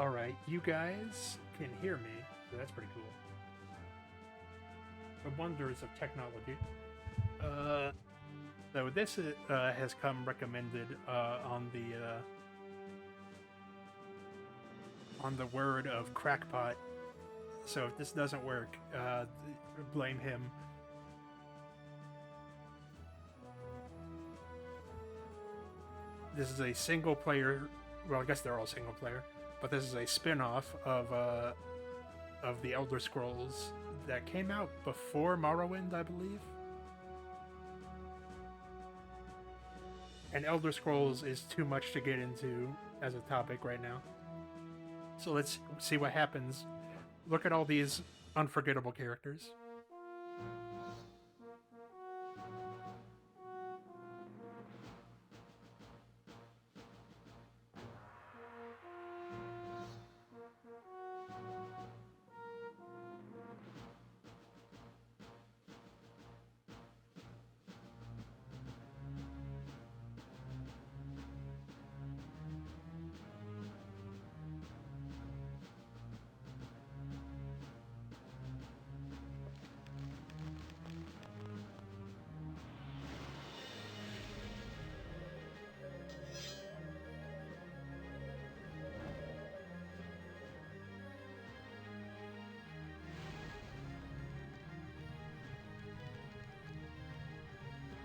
Alright, you guys can hear me, so that's pretty cool. The wonders of technology. Uh, so this has come recommended on the word of crackpot. So if this doesn't work, blame him. This is a single player. Well, I guess they're all single player, but this is a spin-off of the Elder Scrolls that came out before Morrowind, I believe. And Elder Scrolls is too much to get into as a topic right now. So let's see what happens. Look at all these unforgettable characters.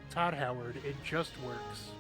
Todd Howard, it just works.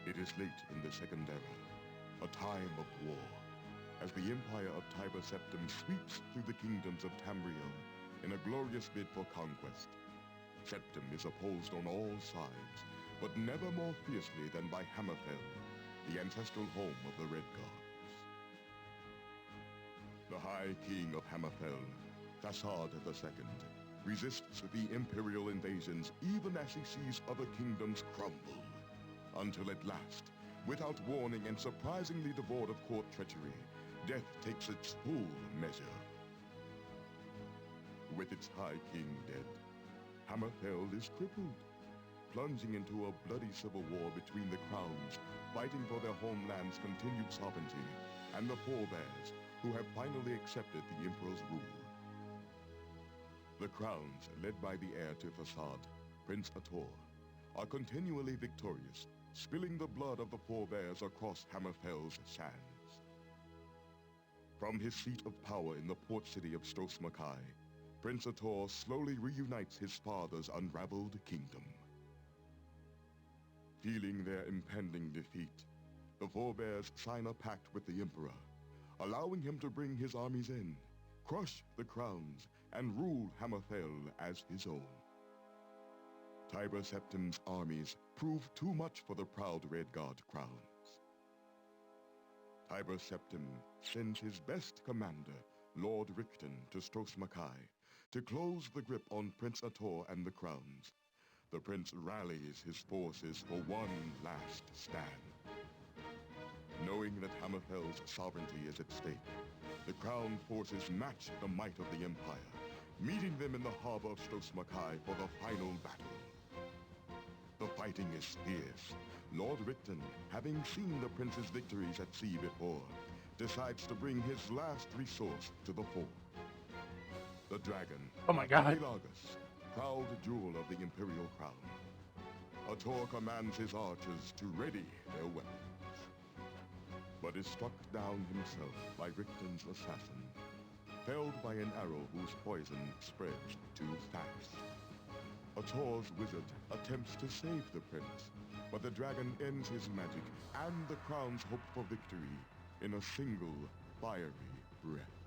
It is late in the Second Era, a time of war, as the empire of Tiber Septim sweeps through the kingdoms of Tamriel in a glorious bid for conquest. Septim is opposed on all sides, but never more fiercely than by Hammerfell, the ancestral home of the Red Gods. The High King of Hammerfell, Thasard II, resists the Imperial invasions even as he sees other kingdoms crumble. Until at last, without warning and surprisingly devoid of court treachery, death takes its full measure. With its High King dead, Hammerfell is crippled, plunging into a bloody civil war between the crowns, fighting for their homeland's continued sovereignty, and the forebears, who have finally accepted the Emperor's rule. The crowns, led by the heir to Thasard, Prince Ator, are continually victorious, spilling the blood of the forebears across Hammerfell's sands. From his seat of power in the port city of Stros M'Kai, Prince Ator slowly reunites his father's unraveled kingdom. Feeling their impending defeat, the forebears sign a pact with the Emperor, allowing him to bring his armies in, crush the crowns, and rule Hammerfell as his own. Tiber Septim's armies prove too much for the proud Red God crowns. Tiber Septim sends his best commander, Lord Richten, to Stros M'Kai to close the grip on Prince Ator and the crowns. The prince rallies his forces for one last stand. Knowing that Hammerfell's sovereignty is at stake, the crown forces match the might of the Empire, meeting them in the harbor of Stros M'Kai for the final battle. The fighting is fierce. Lord Richten, having seen the prince's victories at sea before, decides to bring his last resource to the fore. The dragon, Oh my god. Pelagus, proud jewel of the Imperial crown. Ator commands his archers to ready their weapons, but is struck down himself by Richten's assassin, felled by an arrow whose poison spreads too fast. Ator's wizard attempts to save the prince, but the dragon ends his magic and the crown's hope for victory in a single fiery breath.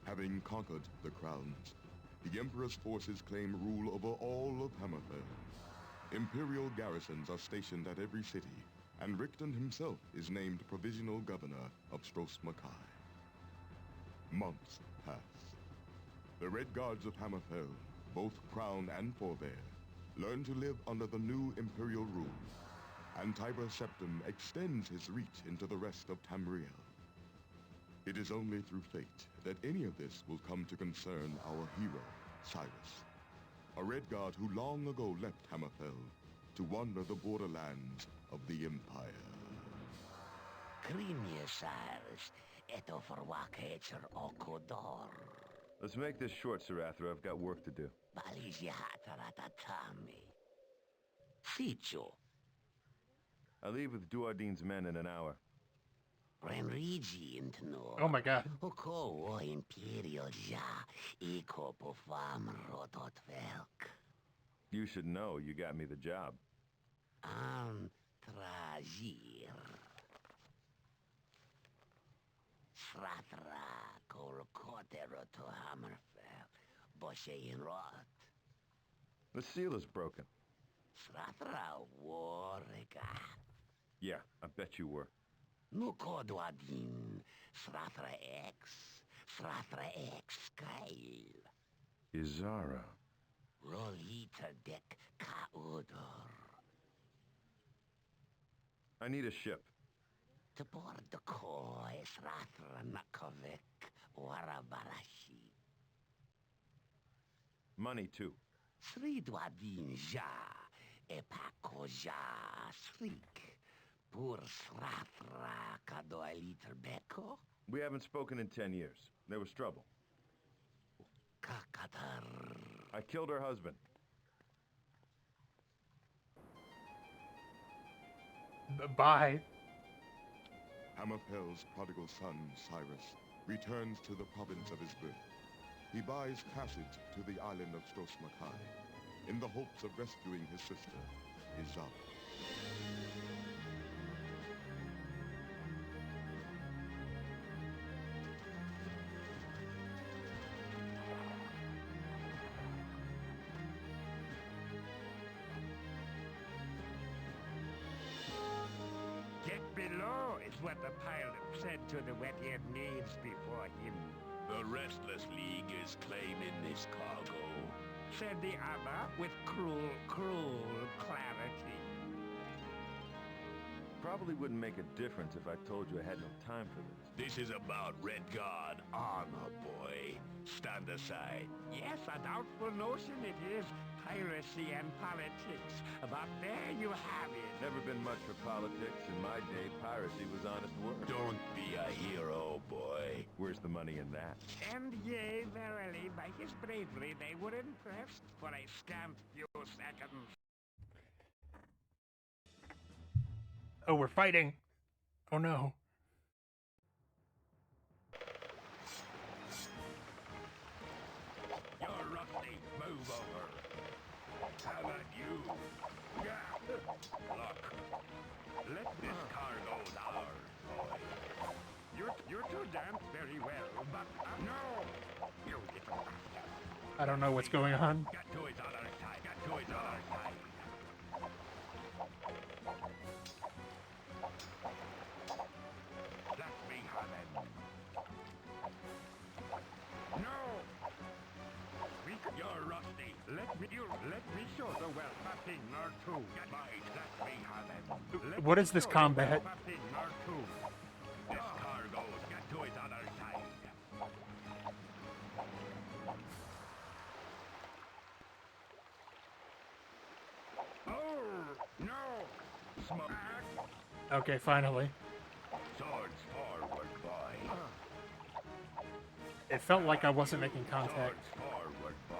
Having conquered the crowns, the Emperor's forces claim rule over all of Hammerfell. Imperial garrisons are stationed at every city, and Rickton himself is named provisional governor of Stros M'Kai. Months pass. The Red Guards of Hammerfell, both crown and forebear, learn to live under the new Imperial rule, and Tiber Septim extends his reach into the rest of Tamriel. It is only through fate that any of this will come to concern our hero, Cyrus, a Red Guard who long ago left Hammerfell to wander the borderlands of the Empire. Krymie Cyrus, eto forwakecher okodor. Let's make this short, Sarathra. I've got work to do. Balizihataratami. Sicho. I leave with Duardine's men in an hour. Renrigi intno. Oh my god. Oko o Imperial ja. Iko pofam rototvelk. You should know you got me the job. Tragir. Sratra kolkotero to Hammerfell. Boshe in rot. The seal is broken. Sratra warrega. Yeah, I bet you were. Nukodwadin. Sratra X Kyle. Izara. Rolita dek kaudor. I need a ship. To board the koi Sratra nakovek warabarashi. Money, too. Sridwadin ja. Epako ja srik. Pur Sratra kadoaliter beko. We haven't spoken in 10 years. There was trouble. Kakatar. I killed her husband. Bye. Hammerfell's prodigal son, Cyrus, returns to the province of his birth. He buys passage to the island of Stros M'Kai in the hopes of rescuing his sister, Izara. Get below is what the pilot said to the wet-eared knaves before him. The Restless League is claiming this cargo. Said the other with cruel clarity. Probably wouldn't make a difference if I told you I had no time for this. This is about Red Guard honor, boy. Stand aside. Yes, a doubtful notion it is. Piracy and politics. But there you have it. Never been much for politics. In my day, piracy was honest work. Don't be a hero, boy. Where's the money in that? And yea, verily, by his bravery they were impressed for a scant few seconds. Oh, we're fighting. Oh no. You're rusty. Move over. How about you? Yeah. Look. Let this cargo ours, boy. You two dance very well, but no! You little bastard. I don't know what's going on. Get to his other side. Get to his other side. Let me have him. No! You're rusty. Let me show the wealth a thing or two. Get mine. Let me have him. What is this Show the combat? wealth a thing or two. This cargo. Get to his other side. Oh, no! Smoke. Okay, finally. Swords forward, boy. It felt like I wasn't making contact. Swords forward, boy.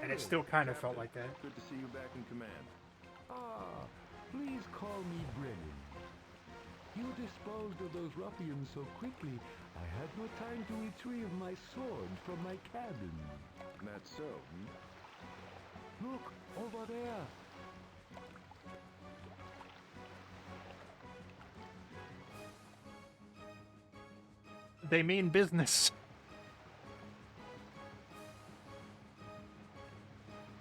And it still kind of felt like that. Good to see you back in command. Please call me Brennan. You disposed of those ruffians so quickly, I had no time to retrieve my sword from my cabin. That's so, Look, over there. They mean business.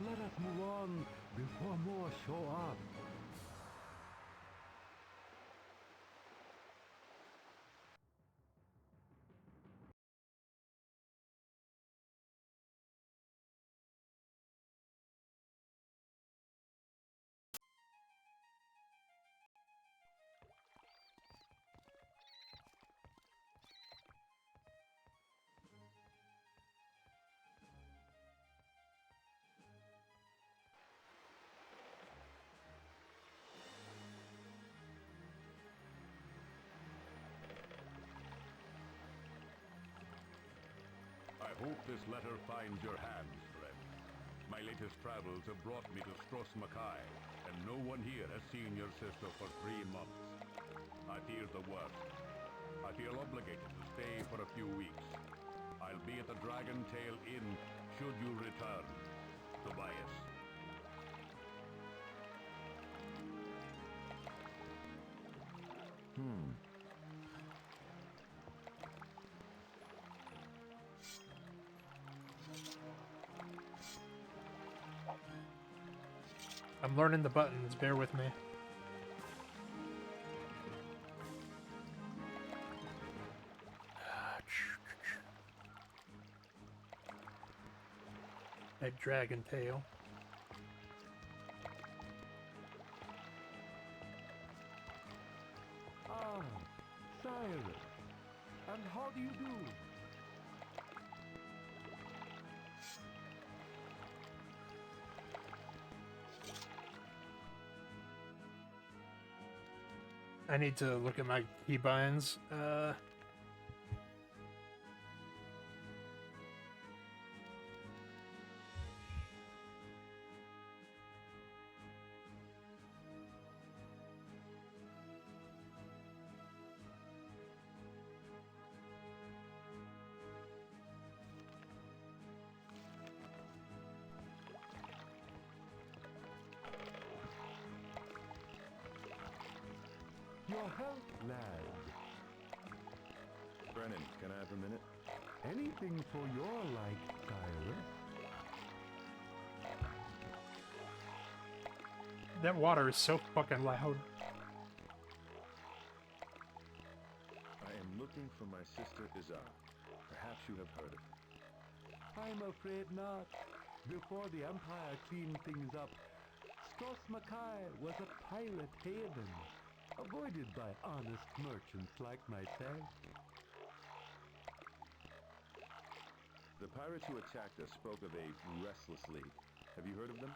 Let us move on before more show up. I hope this letter finds your hands, friend. My latest travels have brought me to Stros Makai, and no one here has seen your sister for 3 months. I fear the worst. I feel obligated to stay for a few weeks. I'll be at the Dragon Tail Inn should you return. Tobias. I'm learning the buttons, bear with me. That dragon tail. Ah, Cyrus. And how do you do? I need to look at my keybinds. Your health, lad. Brennan, can I have a minute? Anything for your like, Cyrus. That water is so fucking loud. I am looking for my sister Izar. Perhaps you have heard of her. I'm afraid not. Before the Empire cleaned things up, Stros Makai was a pirate haven, avoided by honest merchants like myself. The pirates who attacked us spoke of a restless league. Have you heard of them?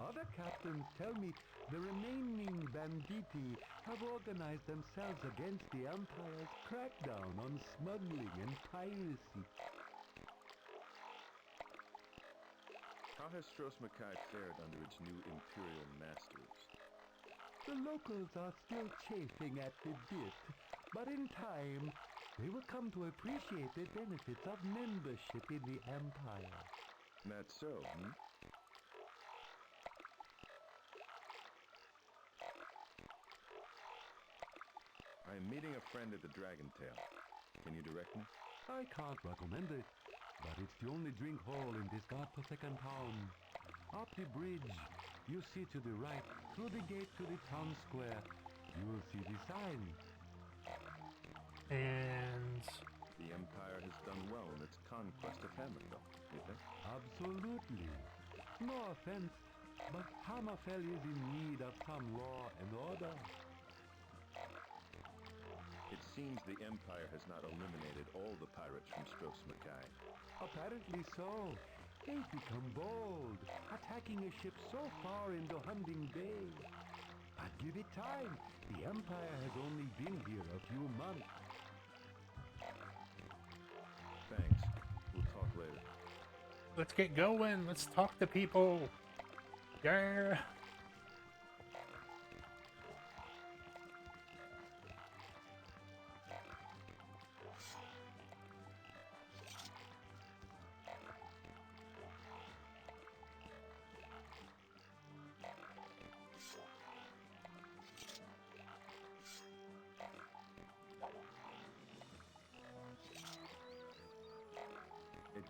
Other captains tell me the remaining banditti have organized themselves against the Empire's crackdown on smuggling and piracy. How has Stros Makai fared under its new imperial masters? The locals are still chafing at the bit, but in time, they will come to appreciate the benefits of membership in the Empire. That's so, I am meeting a friend at the Dragon Tail. Can you direct me? I can't recommend it, but it's the only drink hall in this godforsaken town. Up the bridge, you see to the right, through the gate to the town square, you will see the sign. And The Empire has done well in its conquest of Hammerfell, you think? Absolutely. No offense, but Hammerfell is in need of some law and order. It seems the Empire has not eliminated all the pirates from Stros Makai. Apparently so. They've become bold, attacking a ship so far into Hunding Bay. But give it time. The Empire has only been here a few months. Thanks. We'll talk later. let's get going. Let's talk to people. Yeah.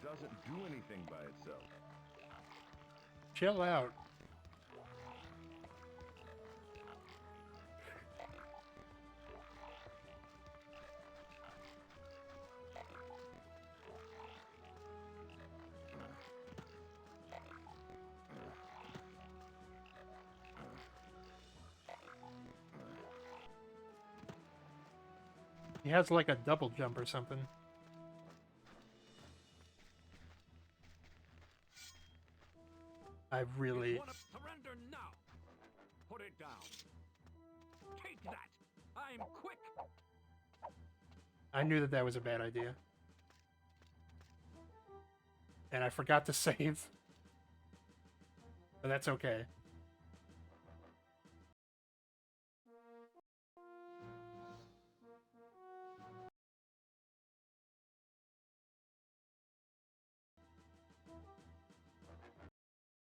doesn't do anything by itself. Chill out. He has like a double jump or something. I really... Surrender now! Put it down. Take that! I'm quick! I knew that that was a bad idea. And I forgot to save. But that's okay.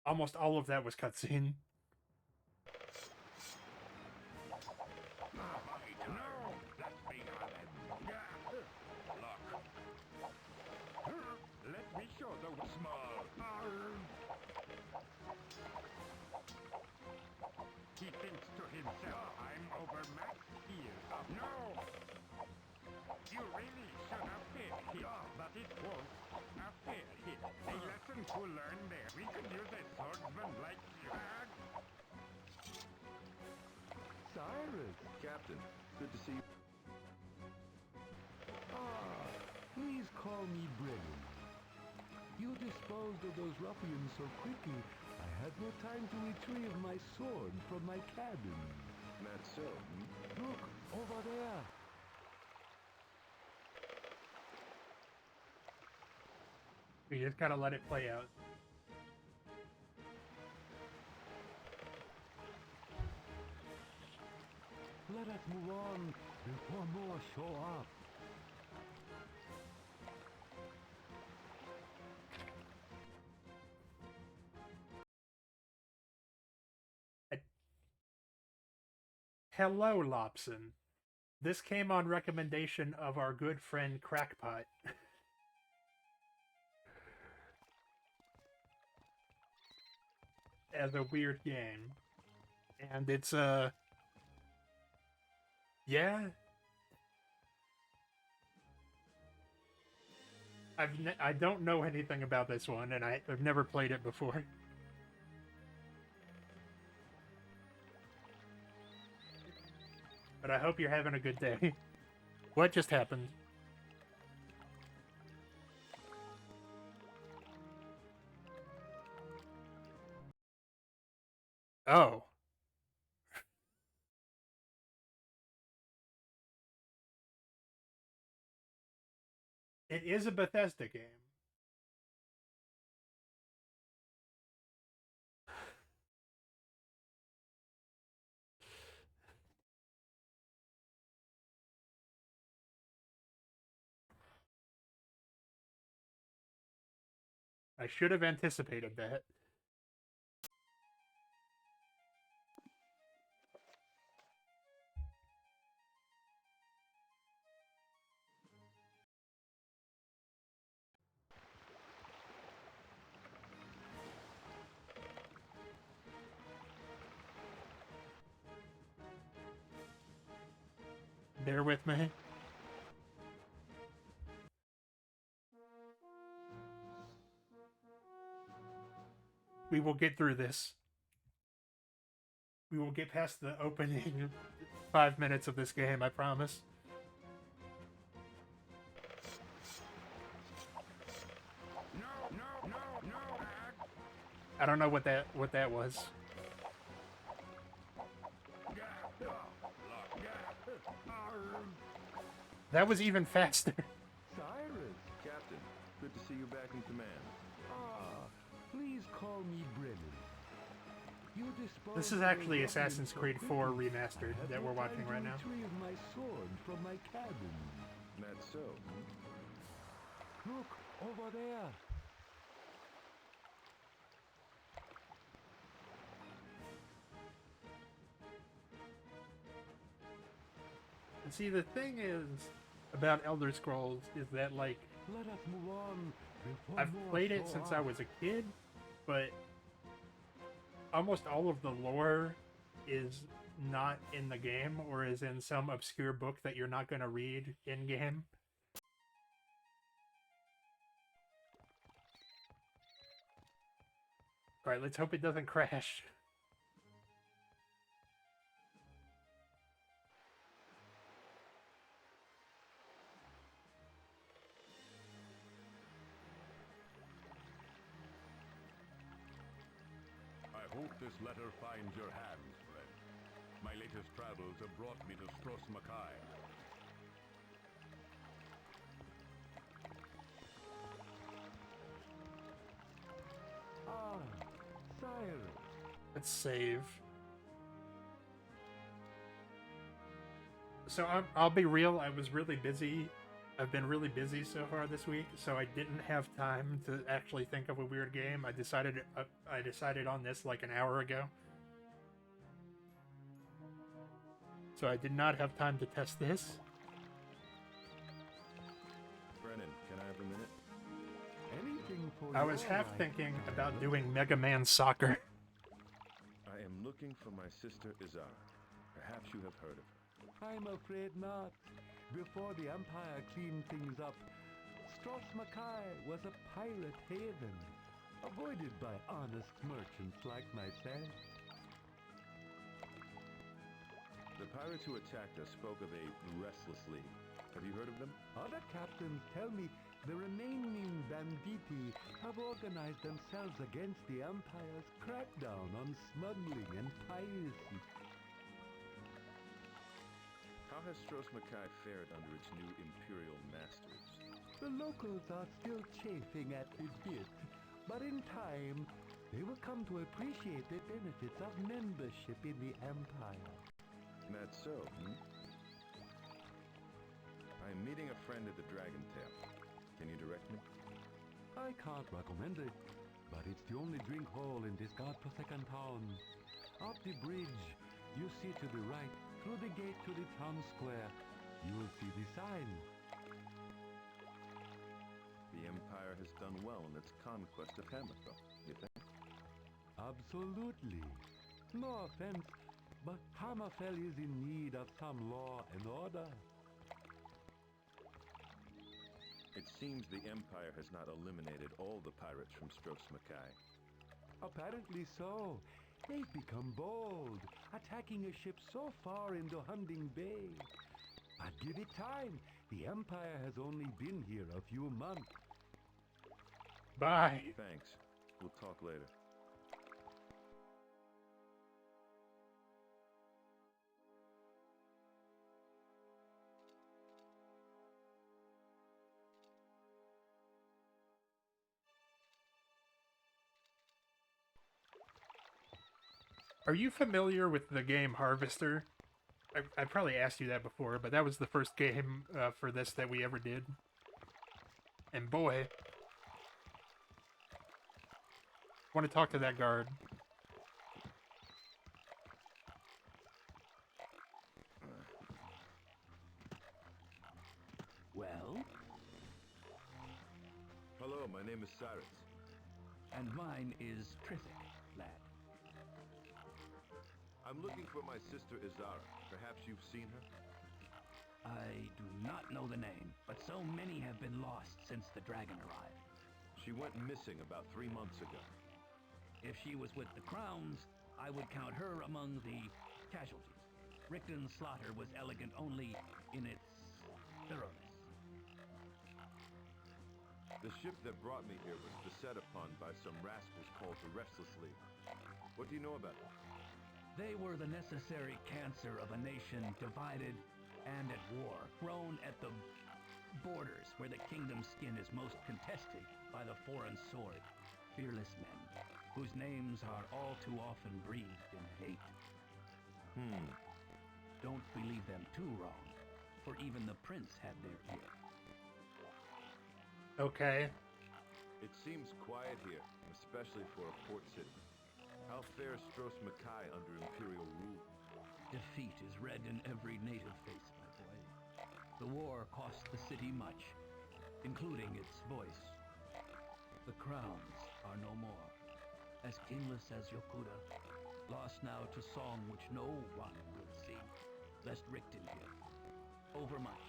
Almost all of that was cutscene. No! Let's be honest. Look. Let me show the small arm. He thinks to himself, I'm overmatched here. No! You really should have hit him, but it won't. A fair hit. A lesson to learn there. We could use a swordsman like you. Cyrus! Captain, good to see you. Ah, please call me Brennan. You disposed of those ruffians so quickly, I had no time to retrieve my sword from my cabin. That's so. Look, over there. We just gotta let it play out. Let us move on before more show up. Hello, Lobson. This came on recommendation of our good friend Crackpot. As a weird game. And it's, yeah. I don't know anything about this one, and I've never played it before. But I hope you're having a good day. What just happened? Oh. It is a Bethesda game. I should have anticipated that. Bear with me. We will get through this. We will get past the opening 5 minutes of this game, I promise. No! I don't know what that was. That was even faster. Cyrus! Captain, good to see you back in command. Ah, please call me Brennan. You disposed This is of actually those Assassin's ruffians Creed so 4 quickly, remastered I had that no we're watching time to right now. retrieve my sword from my cabin. That's so. Look, over there. And see, the thing is about Elder Scrolls is that, like, Let us move on before I've more played it show since I up. was a kid, but almost all of the lore is not in the game or is in some obscure book that you're not going to read in game. All right, let's hope it doesn't crash. I hope this letter finds your hands, friend. My latest travels have brought me to Stros Makai. Ah, sire. Let's save. So I'll be real, I was really busy. I've been really busy so far this week, so I didn't have time to actually think of a weird game. I decided on this like an hour ago. So I did not have time to test this. Brennan, can I have a minute? Anything for I was your half life, thinking Tyler. about doing Mega Man Soccer. I am looking for my sister Izara. Perhaps you have heard of her. I'm afraid not. Before the Empire cleaned things up, Stros Makai was a pirate haven, avoided by honest merchants like myself. The pirates who attacked us spoke of a restless league. Have you heard of them? Other captains tell me the remaining banditti have organized themselves against the Empire's crackdown on smuggling and piracy. How has Stros Makai fared under its new imperial masters? The locals are still chafing at the bit, but in time, they will come to appreciate the benefits of membership in the Empire. That's so, I'm meeting a friend at the Dragon Tail. Can you direct me? I can't recommend it, but it's the only drink hall in this godforsaken town. Up the bridge, you see to the right, through the gate to the town square, you will see the sign. The Empire has done well in its conquest of Hammerfell, you think? Absolutely. No offense, but Hammerfell is in need of some law and order. It seems the Empire has not eliminated all the pirates from Stros Makai. Apparently so. They've become bold, attacking a ship so far into Hunding Bay. But give it time. The Empire has only been here a few months. Bye. Thanks. We'll talk later. Are you familiar with the game Harvester? I probably asked you that before, but that was the first game for this that we ever did. And boy, I want to talk to that guard. Well, Hello, my name is Cyrus. and mine is Trithic, lad. I'm looking for my sister Izara. Perhaps you've seen her? I do not know the name, but so many have been lost since the dragon arrived. She went missing about 3 months ago. If she was with the Crowns, I would count her among the casualties. Rickton's slaughter was elegant only in its thoroughness. The ship that brought me here was beset upon by some rascals called the Restless League. What do you know about them? They were the necessary cancer of a nation divided and at war, thrown at the borders where the kingdom's skin is most contested by the foreign sword. Fearless men, whose names are all too often breathed in hate. Don't believe them too wrong, for even the prince had their ear. Okay. It seems quiet here, especially for a port city. How fares Stros Makai under Imperial rule? Defeat is read in every native face, my boy. The war cost the city much, including its voice. The crowns are no more. As kingless as Yokuda, lost now to song which no one will sing, lest Richten hear. Overmuch.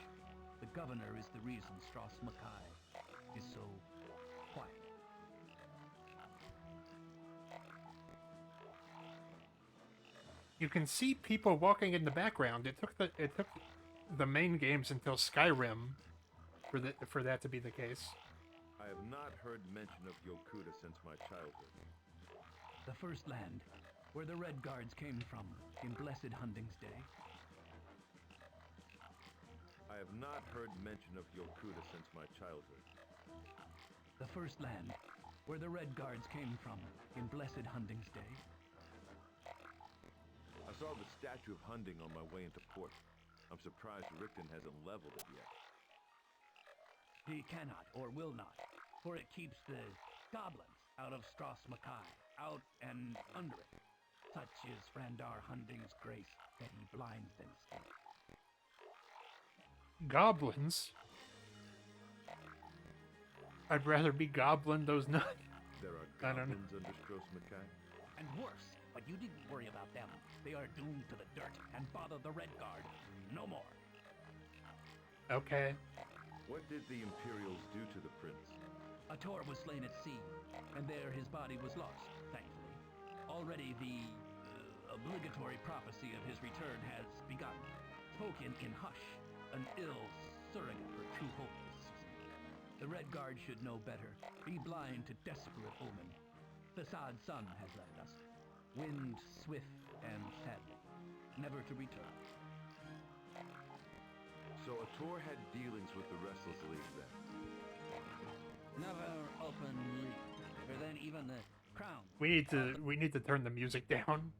The governor is the reason Stros Makai is so quiet. You can see people walking in the background. It took the main games until Skyrim for that to be the case. I have not heard mention of Yokuda since my childhood. The first land, where the Red Guards came from in blessed Hunding's day. I have not heard mention of Yokuda since my childhood. The first land, where the Red Guards came from in blessed Hunding's day. I saw the statue of Hunding on my way into port. I'm surprised Richten hasn't leveled it yet. He cannot or will not, for it keeps the goblins out of Stros Makai, out and under it. Such is Frandar Hunding's grace that he blinds them still. Goblins? I'd rather be goblin those nuts. There are I don't know. goblins under Stros Makai? And worse, but you didn't worry about them. They are doomed to the dirt and bother the Red Guard no more. Okay. What did the Imperials do to the prince? Ator was slain at sea, and there his body was lost, thankfully. Already the obligatory prophecy of his return has begun, spoken in hush, an ill surrogate for true hope. The Red Guard should know better, be blind to desperate omen. Thasad's son has left us, winged swift and sadly, never to return. So Ator had dealings with the Restless League then? Never open league, or then even the crown. We need to turn the music down.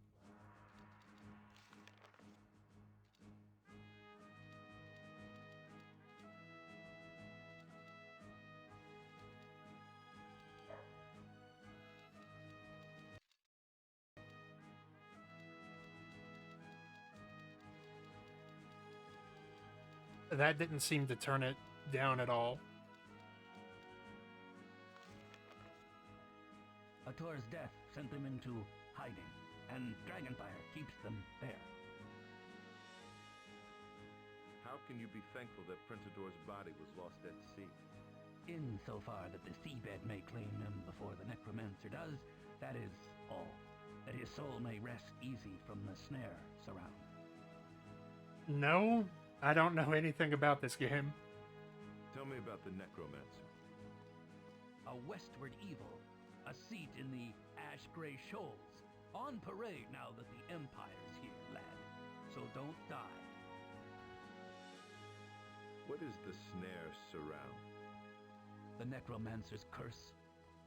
That didn't seem to turn it down at all. Ator's death sent them into hiding, and Dragonfire keeps them there. How can you be thankful that Prince Ador's body was lost at sea? Insofar that the seabed may claim him before the necromancer does, that is all. That his soul may rest easy from the snare surround. No, I don't know anything about this game. Tell me about the necromancer. A westward evil, a seat in the ash-gray shoals, on parade now that the Empire's here, lad. So don't die. What is the snare surround? The necromancer's curse,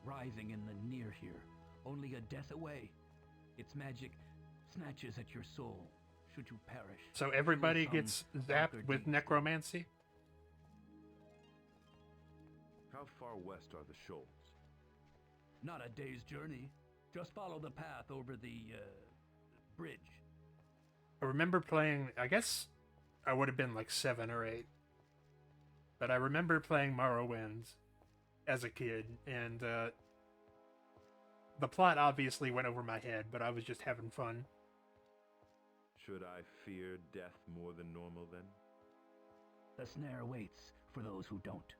writhing in the near here, only a death away. Its magic snatches at your soul, should you perish. So everybody through gets some zapped darker with deed. necromancy? How far west are the shoals? Not a day's journey. Just follow the path over the bridge. I remember playing, I guess I would have been like 7 or 8. But I remember playing Morrowind as a kid, and the plot obviously went over my head, but I was just having fun. Should I fear death more than normal then? The snare waits for those who don't.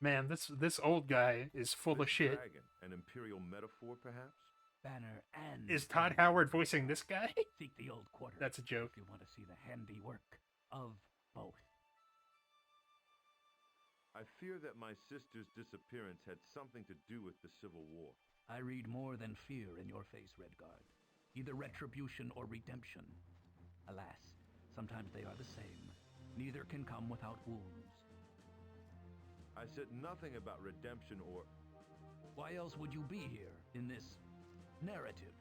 Man, this old guy is full of This shit. dragon, an imperial metaphor, perhaps? Banner and Is Todd Howard voicing this guy? seek the old quarter. That's a joke. If you want to see the handiwork of both. I fear that my sister's disappearance had something to do with the Civil War. I read more than fear in your face, Redguard. Either retribution or redemption. Alas, sometimes they are the same. Neither can come without wounds. I said nothing about redemption or... Why else would you be here in this narrative?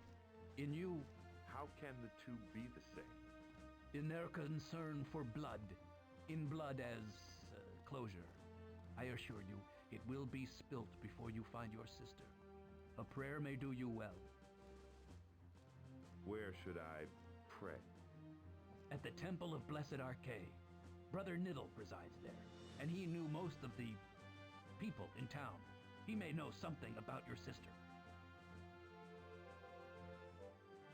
In you, How can the two be the same? in their concern for blood. In blood as closure. I assure you, it will be spilt before you find your sister. A prayer may do you well. Where should I pray? At the Temple of Blessed Archay. Brother Niddle presides there. and he knew most of the people in town. He may know something about your sister.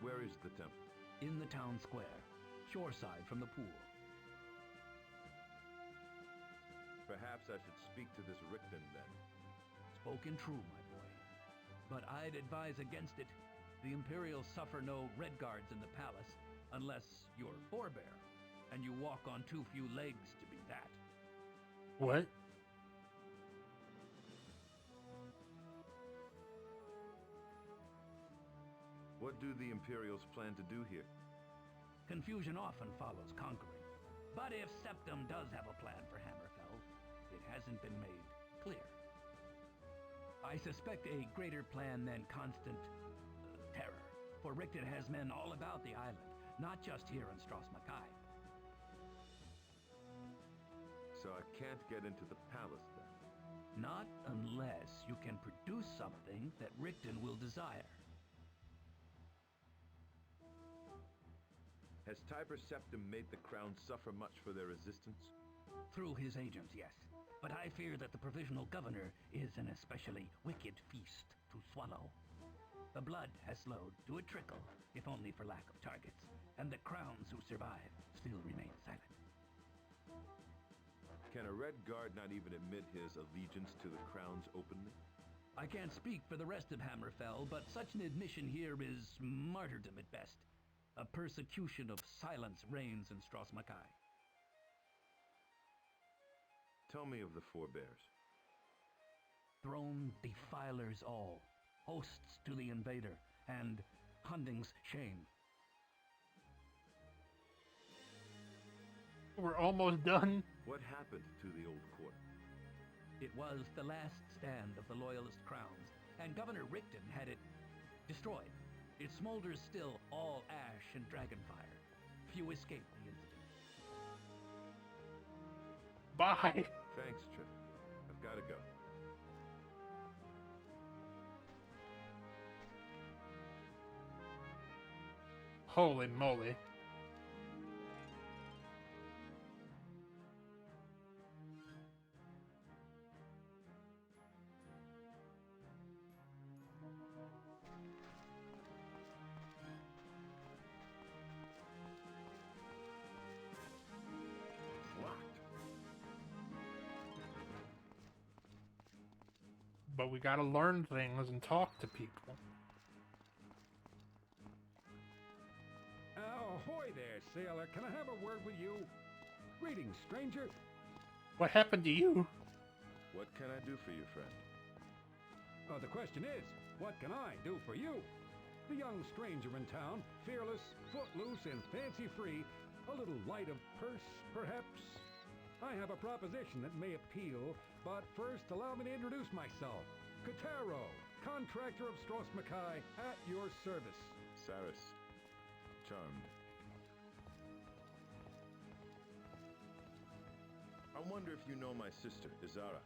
Where is the temple? In the town square, shoreside from the pool. Perhaps I should speak to this Rickton then. Spoken true, my boy. But I'd advise against it. The Imperials suffer no red guards in the palace, unless you're forebear, and you walk on too few legs to be that. What? What do the Imperials plan to do here? Confusion often follows conquering. But if Septim does have a plan for Hammerfell, it hasn't been made clear. I suspect a greater plan than constant terror, for Rickton has men all about the island, not just here in Stros Makai. So I can't get into the palace then? Not unless you can produce something that Rickton will desire. Has Tiber Septim made the crown suffer much for their resistance? Through his agents, yes. But I fear that the provisional governor is an especially wicked feast to swallow. The blood has slowed to a trickle, if only for lack of targets, and the crowns who survive still remain silent. Can a Red Guard not even admit his allegiance to the crowns openly? I can't speak for the rest of Hammerfell, but such an admission here is martyrdom at best. A persecution of silence reigns in Stros Makai. Tell me of the forebears. Throne defilers all, hosts to the invader, and Hunding's shame. We're almost done. What happened to the old court? It was the last stand of the Loyalist crowns, and Governor Rickton had it destroyed. It smolders still, all ash and dragonfire. Few escape the incident. Bye. Thanks, Trip. I've got to go. Holy moly. But we gotta learn things and talk to people. Ahoy there, sailor. Can I have a word with you? Greetings, stranger. What happened to you? What can I do for you, friend? The question is, what can I do for you? The young stranger in town, fearless, footloose, and fancy-free, a little light of purse, perhaps? I have a proposition that may appeal, but first allow me to introduce myself. Kotaro, contractor of Stros Makai, at your service. Saris. Charmed. I wonder if you know my sister, Izara.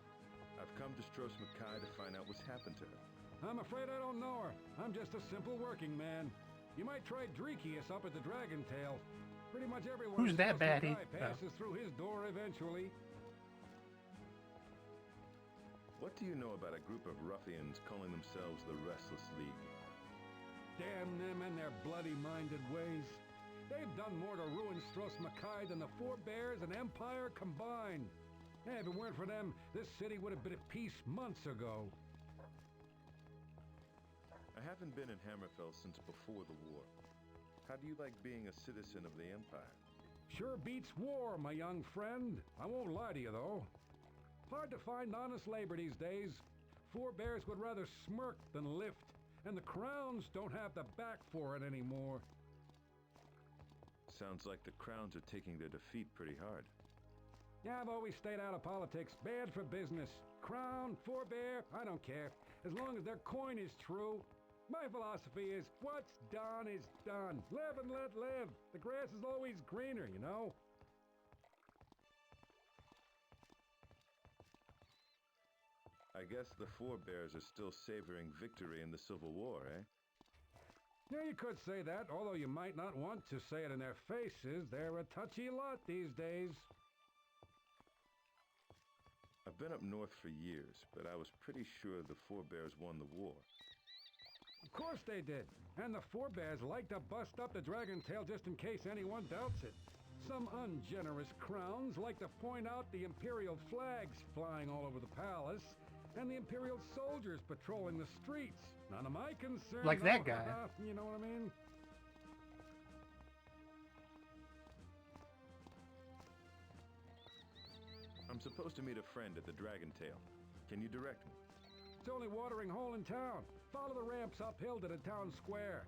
I've come to Stros Makai to find out what's happened to her. I'm afraid I don't know her. I'm just a simple working man. You might try Dreekius up at the Dragon Tail. Pretty much everyone Who's in that Stros baddie? Makai passes through his door eventually. What do you know about a group of ruffians calling themselves the Restless League? Damn them and their bloody-minded ways. They've done more to ruin Stros Makai than the Forebears and Empire combined. If it weren't for them, this city would have been at peace months ago. I haven't been in Hammerfell since before the war. How do you like being a citizen of the Empire? Sure beats war, my young friend. I won't lie to you, though. Hard to find honest labor these days. Forebears would rather smirk than lift, and the crowns don't have the back for it anymore. Sounds like the crowns are taking their defeat pretty hard. Yeah, I've always stayed out of politics. Bad for business. Crown, forebear, I don't care. As long as their coin is true. My philosophy is, what's done is done. Live and let live. The grass is always greener, you know? I guess the Forebears are still savoring victory in the Civil War, eh? Yeah, you could say that, although you might not want to say it in their faces. They're a touchy lot these days. I've been up north for years, but I was pretty sure the Forebears won the war. Of course they did. And the Forebears like to bust up the Dragon Tail just in case anyone doubts it. Some ungenerous crowns like to point out the Imperial flags flying all over the palace and the Imperial soldiers patrolling the streets. None of my concern. Like that guy. You know what I mean? I'm supposed to meet a friend at the Dragon Tail. Can you direct me? It's only watering hole in town. Follow the ramps uphill to the town square.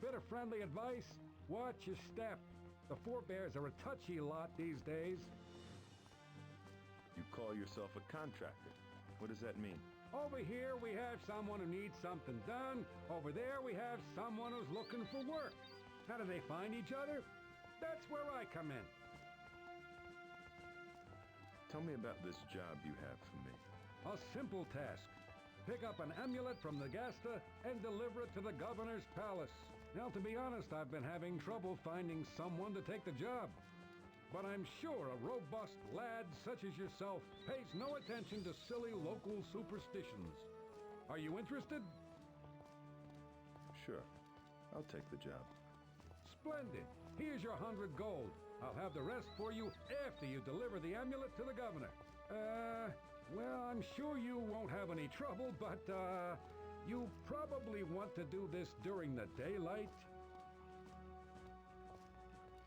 Bit of friendly advice, watch your step. The Forebears are a touchy lot these days. You call yourself a contractor. What does that mean? Over here we have someone who needs something done. Over there we have someone who's looking for work. How do they find each other? That's where I come in. Tell me about this job you have for me. A simple task. Pick up an amulet from Nagasta and deliver it to the governor's palace. Now, to be honest, I've been having trouble finding someone to take the job. But I'm sure a robust lad such as yourself pays no attention to silly local superstitions. Are you interested? Sure. I'll take the job. Splendid. Here's your 100 gold. I'll have the rest for you after you deliver the amulet to the governor. Well, I'm sure you won't have any trouble, but, you probably want to do this during the daylight.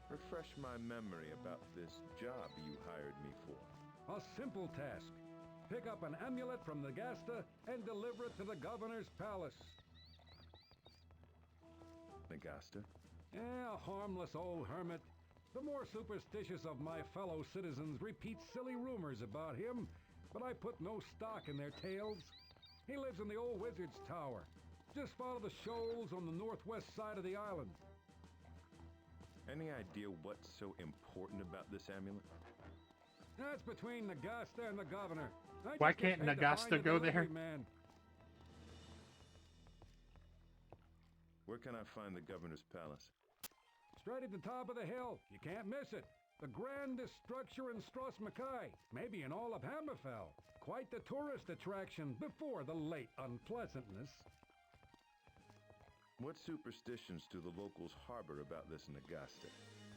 Refresh my memory about this job you hired me for. A simple task. Pick up an amulet from Nagasta and deliver it to the governor's palace. Nagasta? Yeah, a harmless old hermit. The more superstitious of my fellow citizens repeat silly rumors about him, but I put no stock in their tales. He lives in the old wizard's tower. Just follow the shoals on the northwest side of the island. Any idea what's so important about this amulet? That's between Nagasta and the governor. I Why just get can't paid to Nagasta find a go there? delivery man. Where can I find the governor's palace? Straight at the top of the hill. You can't miss it. The grandest structure in Stros Makai, maybe in all of Hammerfell. Quite the tourist attraction before the late unpleasantness. What superstitions do the locals harbor about this Nagasta?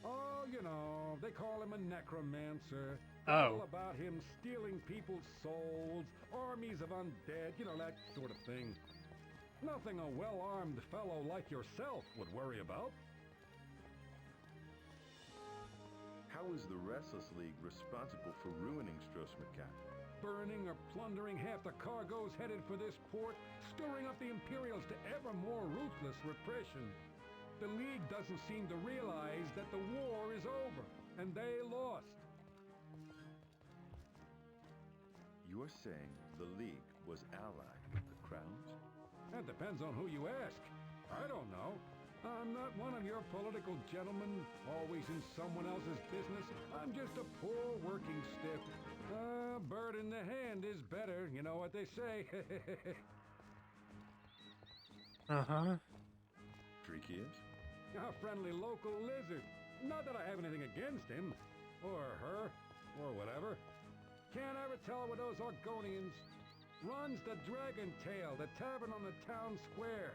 Oh, you know, they call him a necromancer. Oh. All about him stealing people's souls, armies of undead, you know, that sort of thing. Nothing a well-armed fellow like yourself would worry about. How is the Restless League responsible for ruining Stros Makai? Burning or plundering half the cargoes headed for this port, stirring up the Imperials to ever more ruthless repression. The League doesn't seem to realize that the war is over, and they lost. You're saying the League was allied with the Crowns? That depends on who you ask. I don't know. I'm not one of your political gentlemen, always in someone else's business. I'm just a poor working stiff. Bird in the hand is better, you know what they say. Uh-huh. Freaky is? A friendly local lizard. Not that I have anything against him, or her, or whatever. Can't ever tell with those Argonians. Runs the Dragon Tail, the tavern on the town square.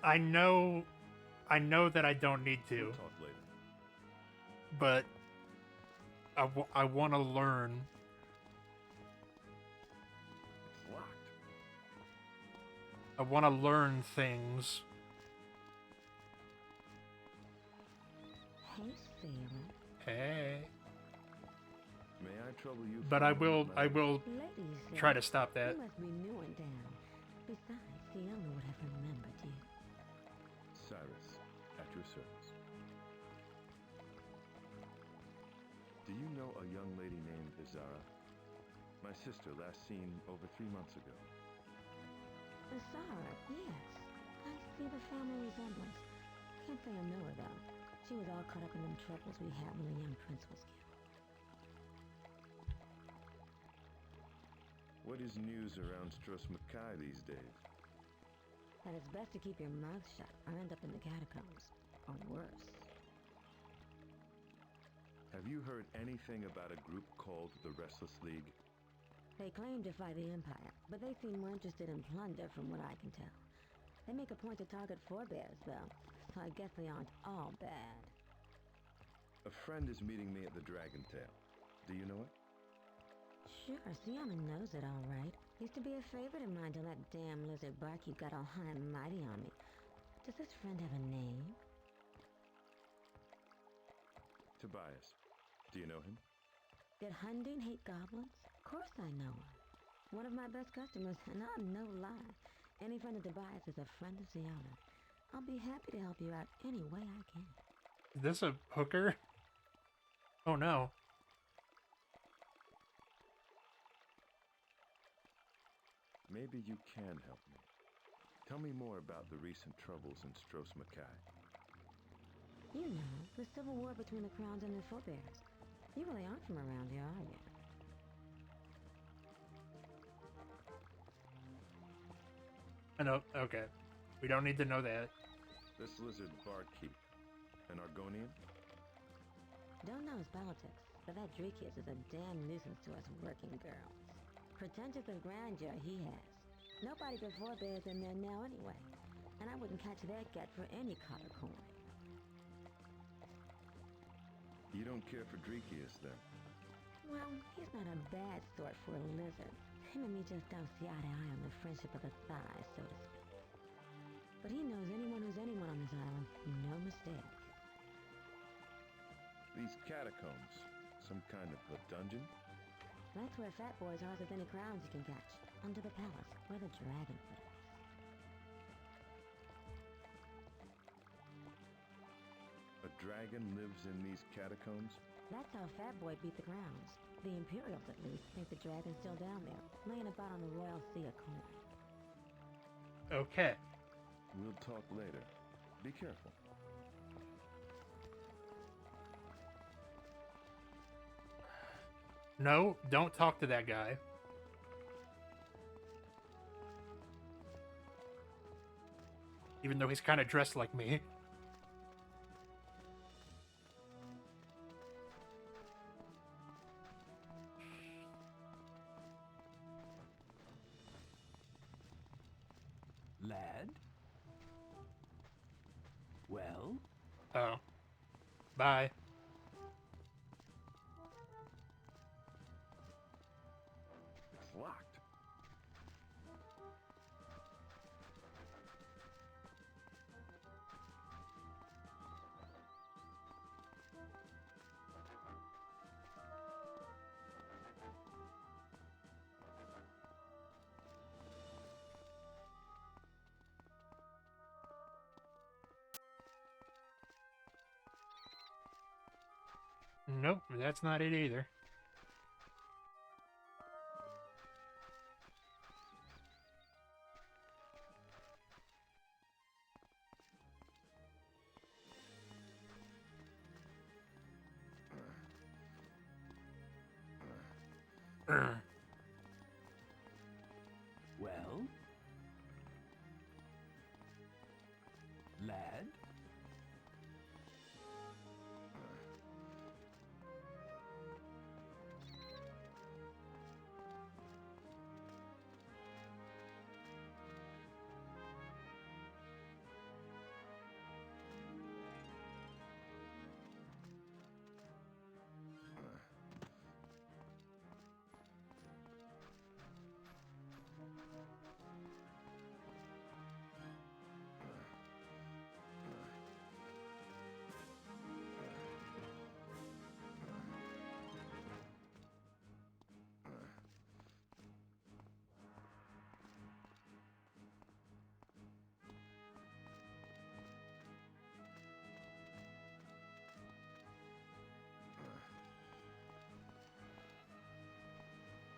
I know that I don't need to, We'll talk later. but I want to learn. It's locked. I want to learn things. Hey, Sailor. Hey. May I trouble you? But for a I will moment, madam? Ladies, try to stop that. You must be new in town. Besides, Fiona would have remembered you. Cyrus, at your service. Do you know a young lady named Izara? My sister, last seen over 3 months ago. Sarah, yes. I see the family resemblance. Can't say I know her, though. She was all caught up in them troubles we had when the young prince was killed. What is news around Stros Makai these days? That it's best to keep your mouth shut or end up in the catacombs. Or worse. Have you heard anything about a group called the Restless League? They claim to fight the Empire, but they seem more interested in plunder from what I can tell. They make a point to target forebears, though, so I guess they aren't all bad. A friend is meeting me at the Dragon Tail. Do you know it? Sure, Siama knows it all right. Used to be a favorite of mine till that damn lizard barkeep got all high and mighty on me. Does this friend have a name? Tobias. Do you know him? Did Hundine hate goblins? Of course I know him. One of my best customers, and I'm no lie. Any friend of Tobias is a friend of Siama. I'll be happy to help you out any way I can. Is this a hooker? Oh no. Maybe you can help me. Tell me more about the recent troubles in Stros Makai. You know, the civil war between the Crowns and the forebears. You really aren't from around here, are you? I know. Okay. We don't need to know that. This lizard barkeep, an Argonian? Don't know his politics, but that Dreekius is a damn nuisance to us working girls. Pretentious of grandeur he has. Nobody but forebears in there now anyway, and I wouldn't catch that gat for any copper coin. You don't care for Dreekius, then? Well, he's not a bad sort for a lizard. Him and me just don't see eye to eye on the friendship of the thigh, so to speak. But he knows anyone who's anyone on this island, no mistake. These catacombs, some kind of a dungeon? That's where Fat Boy's hard as any crowns you can catch. Under the palace, where the dragon put us. A dragon lives in these catacombs? That's how Fat Boy beat the grounds. The Imperials, at least, think the dragon's still down there, laying about on the Royal Sea of Coin. Okay. We'll talk later. Be careful. No, don't talk to that guy. Even though he's kind of dressed like me. Lad? Well? Oh. Bye. It's locked. Nope, that's not it either. Well? Lad?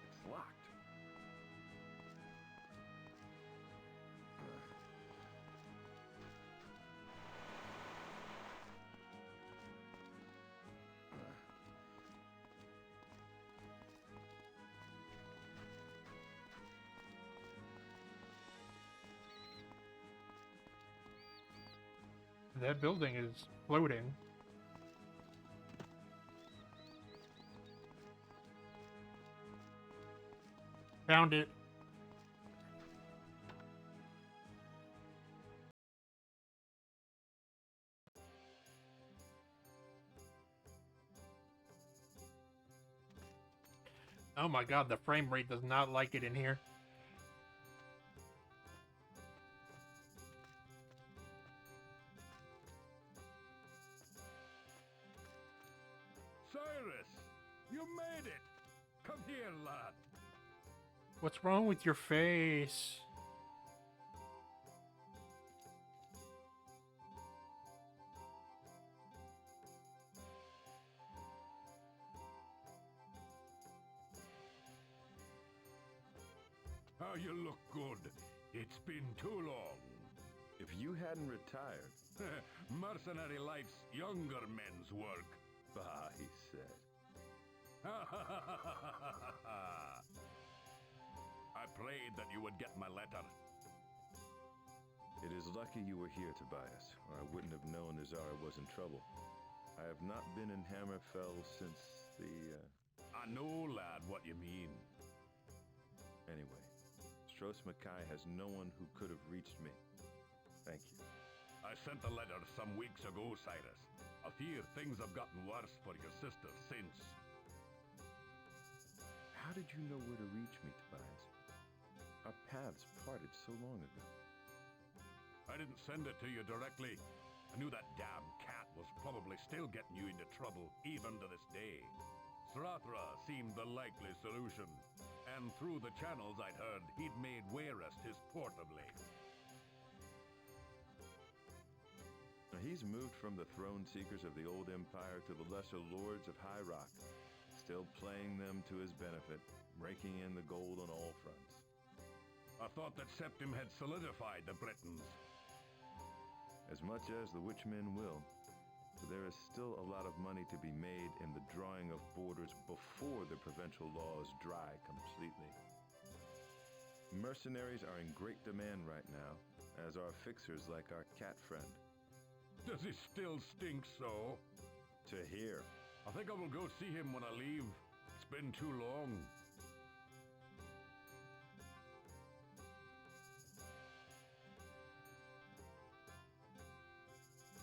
It's locked. That building is floating. Found it. Oh my god, the frame rate does not like it in here. Cyrus! You made it! Come here, lad. What's wrong with your face? How you look good. It's been too long. If you hadn't retired, Mercenary life's younger men's work. bah, he said. I prayed that you would get my letter. It is lucky you were here, Tobias, or I wouldn't have known Azara was in trouble. I have not been in Hammerfell since the, I know, lad, what you mean. Anyway, Stros Mackay has no one who could have reached me. Thank you. I sent a letter some weeks ago, Cyrus. I fear things have gotten worse for your sister since. How did you know where to reach me, Tobias? Our paths parted so long ago. I didn't send it to you directly. I knew that damn cat was probably still getting you into trouble, even to this day. Sratra seemed the likely solution, and through the channels I'd heard, he'd made Wayrest his port of late. Now, he's moved from the throne seekers of the old empire to the lesser lords of High Rock, still playing them to his benefit, raking in the gold on all fronts. I thought that Septim had solidified the Britons. As much as the Witchmen will, there is still a lot of money to be made in the drawing of borders before the provincial laws dry completely. Mercenaries are in great demand right now, as are fixers like our cat friend. Does he still stink so? To hear. I think I will go see him when I leave. It's been too long.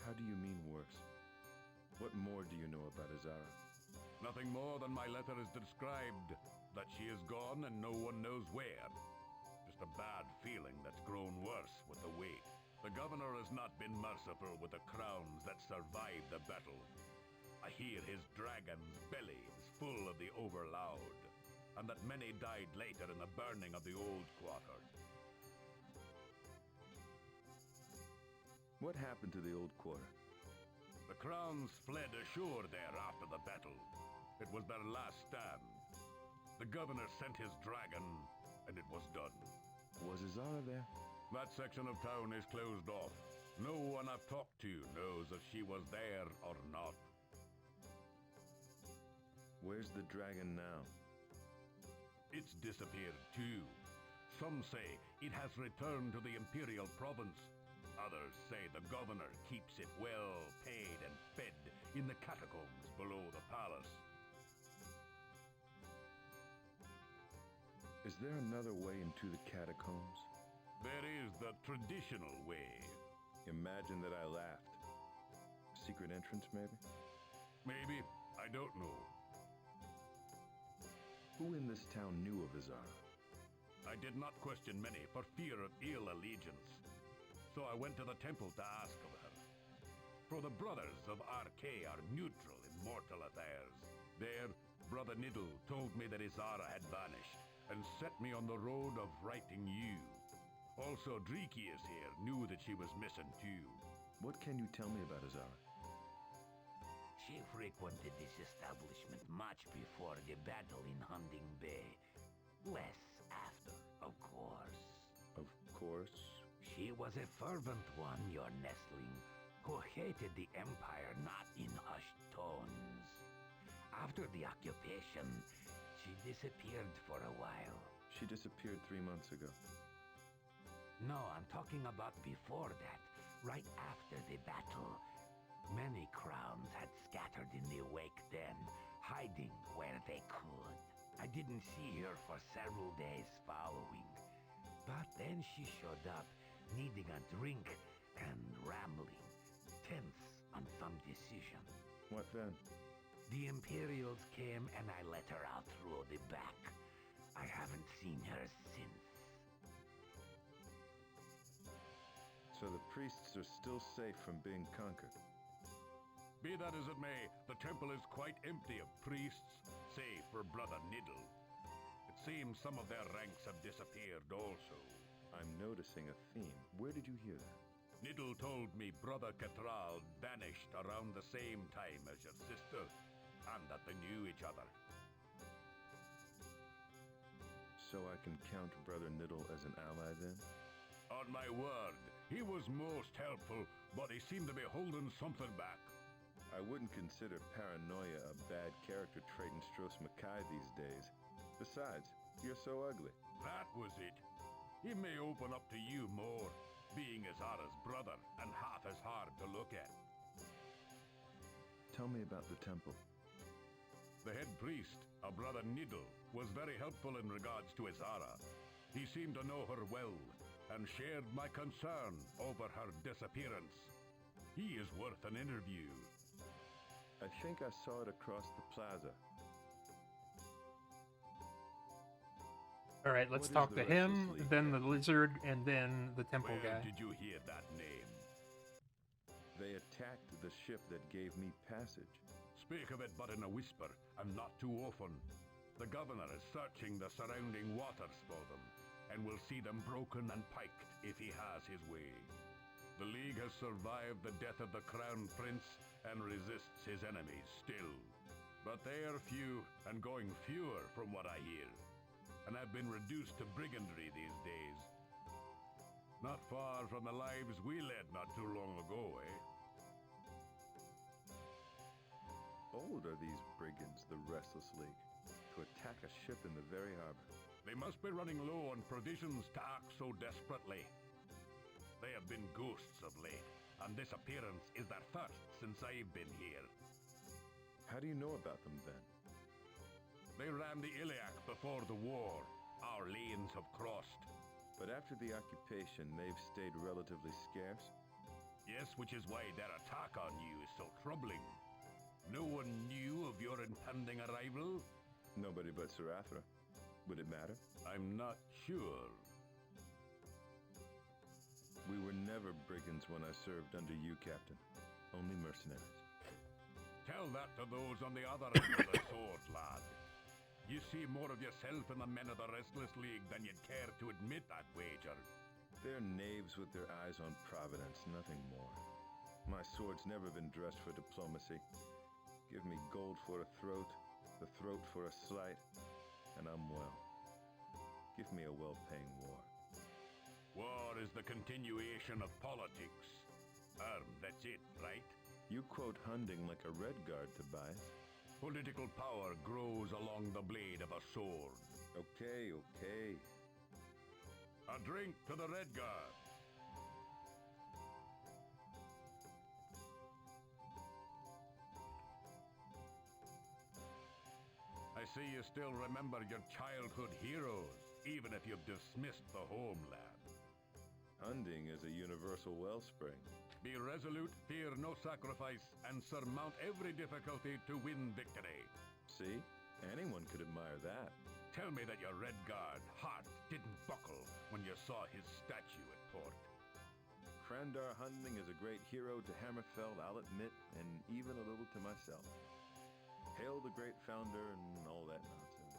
How do you mean worse? What more do you know about Azara? Nothing more than my letter has described. That she is gone and no one knows where. Just a bad feeling that's grown worse with the wait. The governor has not been merciful with the crowns that survived the battle. I hear his dragon's belly is full of the overloud, and that many died later in the burning of the old quarter. What happened to the old quarter? The crowns fled ashore there after the battle. It was their last stand. The governor sent his dragon, and it was done. Was Azara there? That section of town is closed off. No one I've talked to knows if she was there or not. Where's the dragon now? It's disappeared too. Some say it has returned to the Imperial province. Others say the governor keeps it well paid and fed in the catacombs below the palace. Is there another way into the catacombs? There is the traditional way. Imagine that I laughed. Secret entrance, maybe? Maybe. I don't know. Who in this town knew of Azara? I did not question many for fear of ill allegiance. So I went to the temple to ask of her. For the brothers of Arkay are neutral in mortal affairs. There, Brother Niddle told me that Azara had vanished, and set me on the road of righting you. Also, Dreekius here knew that she was missing too. What can you tell me about Azara? She frequented this establishment much before the battle in Hunding Bay. Less after, of course. Of course. She was a fervent one, your nestling, who hated the Empire not in hushed tones. After the occupation, she disappeared for a while. She disappeared 3 months ago. No, I'm talking about before that, right after the battle. Many crowns had scattered in the wake then, hiding where they could. I didn't see her for several days following. But then she showed up, needing a drink and rambling, tense on some decision. What then? The Imperials came and I let her out through the back. I haven't seen her since. So the priests are still safe from being conquered. Be that as it may, the temple is quite empty of priests, save for Brother Niddle. It seems some of their ranks have disappeared also. I'm noticing a theme. Where did you hear that? Niddle told me Brother Catral vanished around the same time as your sister, and that they knew each other. So I can count Brother Niddle as an ally then? On my word, he was most helpful, but he seemed to be holding something back. I wouldn't consider paranoia a bad character trait in Stros Makai these days. Besides, you're so ugly. That was it. He may open up to you more, being Azara's brother and half as hard to look at. Tell me about the temple. The head priest, a Brother Niddle, was very helpful in regards to Azara. He seemed to know her well, and shared my concern over her disappearance. He is worth an interview. I think I saw it across the plaza. All right, let's What is talk the to him, Restless League then then? the lizard, and then the temple Where guy. did you hear that name? They attacked the ship that gave me passage. Speak of it but in a whisper, and not too often. The governor is searching the surrounding waters for them, and will see them broken and piked if he has his way. The League has survived the death of the Crown Prince and resists his enemies still. But they are few, and going fewer from what I hear, and have been reduced to brigandry these days. Not far from the lives we led not too long ago, eh? Old are these brigands, the Restless League, to attack a ship in the very harbor. They must be running low on provisions to act so desperately. They have been ghosts of late, and this appearance is their first since I've been here. How do you know about them then? They ran the Iliac before the war. Our lanes have crossed. But after the occupation, they've stayed relatively scarce. Yes, which is why their attack on you is so troubling. No one knew of your impending arrival? Nobody but Sarathra. Would it matter? I'm not sure. We were never brigands when I served under you, Captain. Only mercenaries. Tell that to those on the other end of the sword, lad. You see more of yourself in the men of the Restless League than you'd care to admit, I'd wager. They're knaves with their eyes on Providence, nothing more. My sword's never been dressed for diplomacy. Give me gold for a throat, the throat for a slight, and I'm well. Give me a well-paying war. War is the continuation of politics. That's it, right? You quote Hunding like a Redguard, Tobias. Political power grows along the blade of a sword. Okay, okay. A drink to the Redguard. I see you still remember your childhood heroes, even if you've dismissed the homeland. Hunding is a universal wellspring. Be resolute, fear no sacrifice, and surmount every difficulty to win victory. See? Anyone could admire that. Tell me that your Redguard heart didn't buckle when you saw his statue at port. Crandar Hunding is a great hero to Hammerfell, I'll admit, and even a little to myself. Hail the great founder and all that nonsense.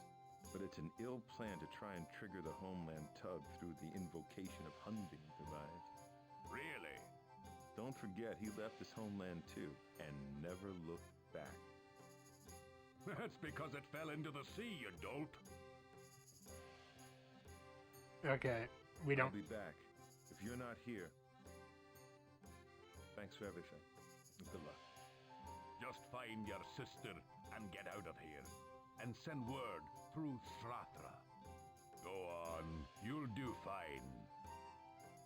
But it's an ill plan to try and trigger the homeland tug through the invocation of Hunding, Tobias. Really? Don't forget, he left his homeland too, and never looked back. That's because it fell into the sea, you dolt. Okay, we don't. I'll be back. If you're not here, thanks for everything. Good luck. Just find your sister and get out of here. And send word through Sratra. Go on, you'll do fine.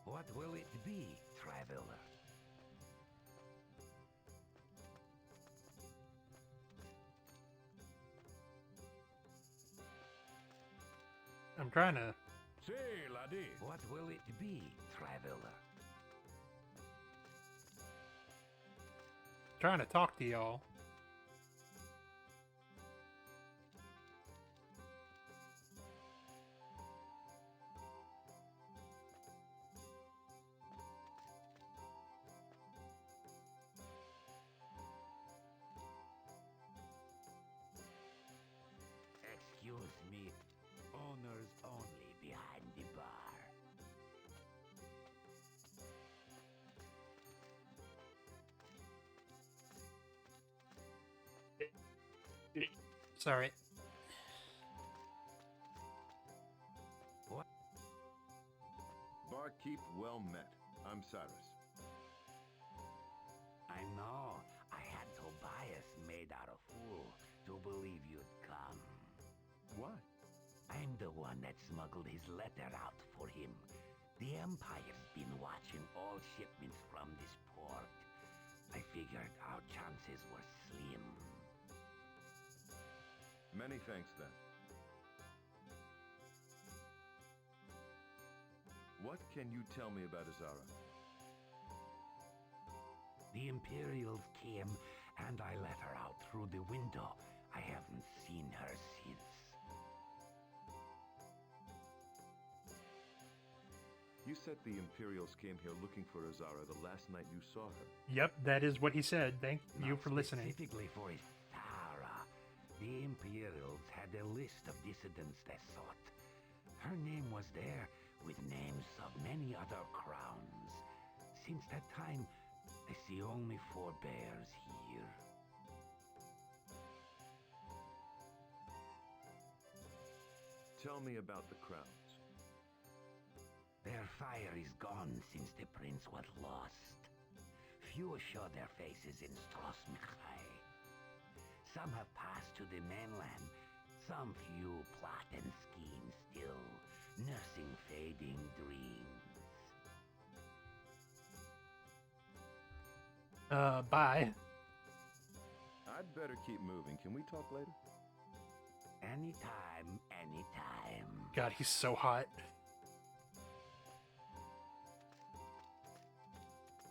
What will it be, traveler? I'm trying to. Say, laddie. What will it be, traveler? Trying to talk to y'all. Excuse me, owners only behind the bar. Sorry. Barkeep, well met. I'm Cyrus. I know. I had Tobias made out of fool to believe you'd come. Why? I'm the one that smuggled his letter out for him. The Empire's been watching all shipments from this port. I figured our chances were slim. Many thanks, then. What can you tell me about Azara? The Imperials came, and I let her out through the window. I haven't seen her since. You said the Imperials came here looking for Azara the last night you saw her. Yep, that is what he said. Thank you Not for listening. Specifically for Azara. The Imperials had a list of dissidents they sought. Her name was there, with names of many other crowns. Since that time, I see only forebears here. Tell me about the crowns. Their fire is gone since the prince was lost. Few show their faces in Strosmachai. Some have passed to the mainland. Some few plot and scheme still, nursing fading dreams. Bye. I'd better keep moving. Can we talk later? Anytime, anytime. God, he's so hot.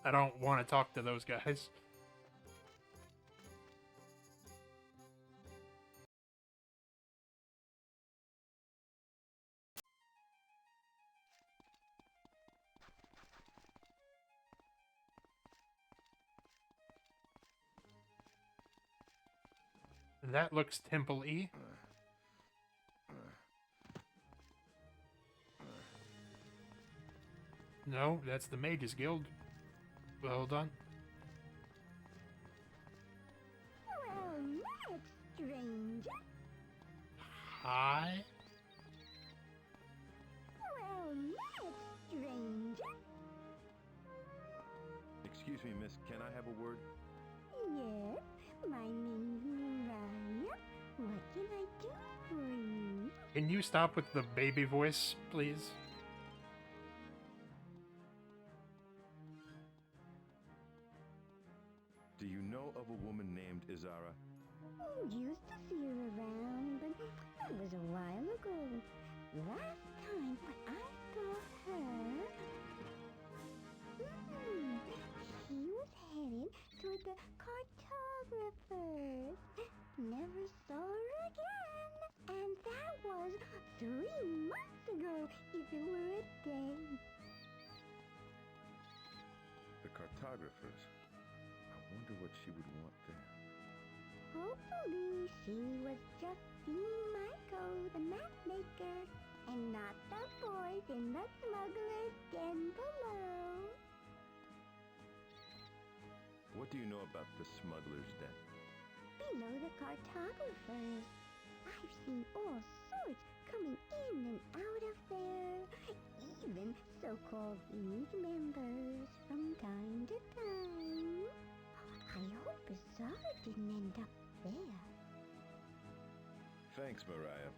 I don't want to talk to those guys. That looks temple-y. No, that's the Mages Guild. Well done. Well, met, stranger. Hi. Well, met, stranger. Excuse me, miss. Can I have a word? Yes, my name's Mariah. What can I do for you? Can you stop with the baby voice, please? Do you know of a woman named Izara? Used to see her around, but that was a while ago. Last time I saw her, she was headed toward the cartographers. Never saw her again, and that was 3 months ago, if it were a day. The cartographers. I wonder what she would want there. Hopefully she was just seeing Michael, the map maker, and not the boys in the smuggler's den below. What do you know about the smuggler's den? Below the cartographers. I've seen all sorts coming in and out of there. Even so-called League members from time to time. I hope Azara didn't end up there. Thanks, Mariah.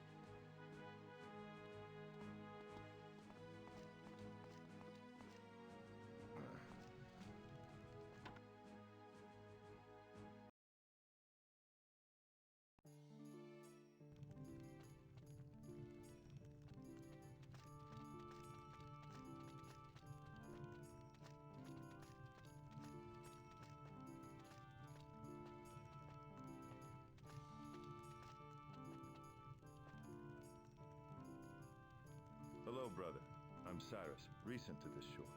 I'm Cyrus, recent to this shore.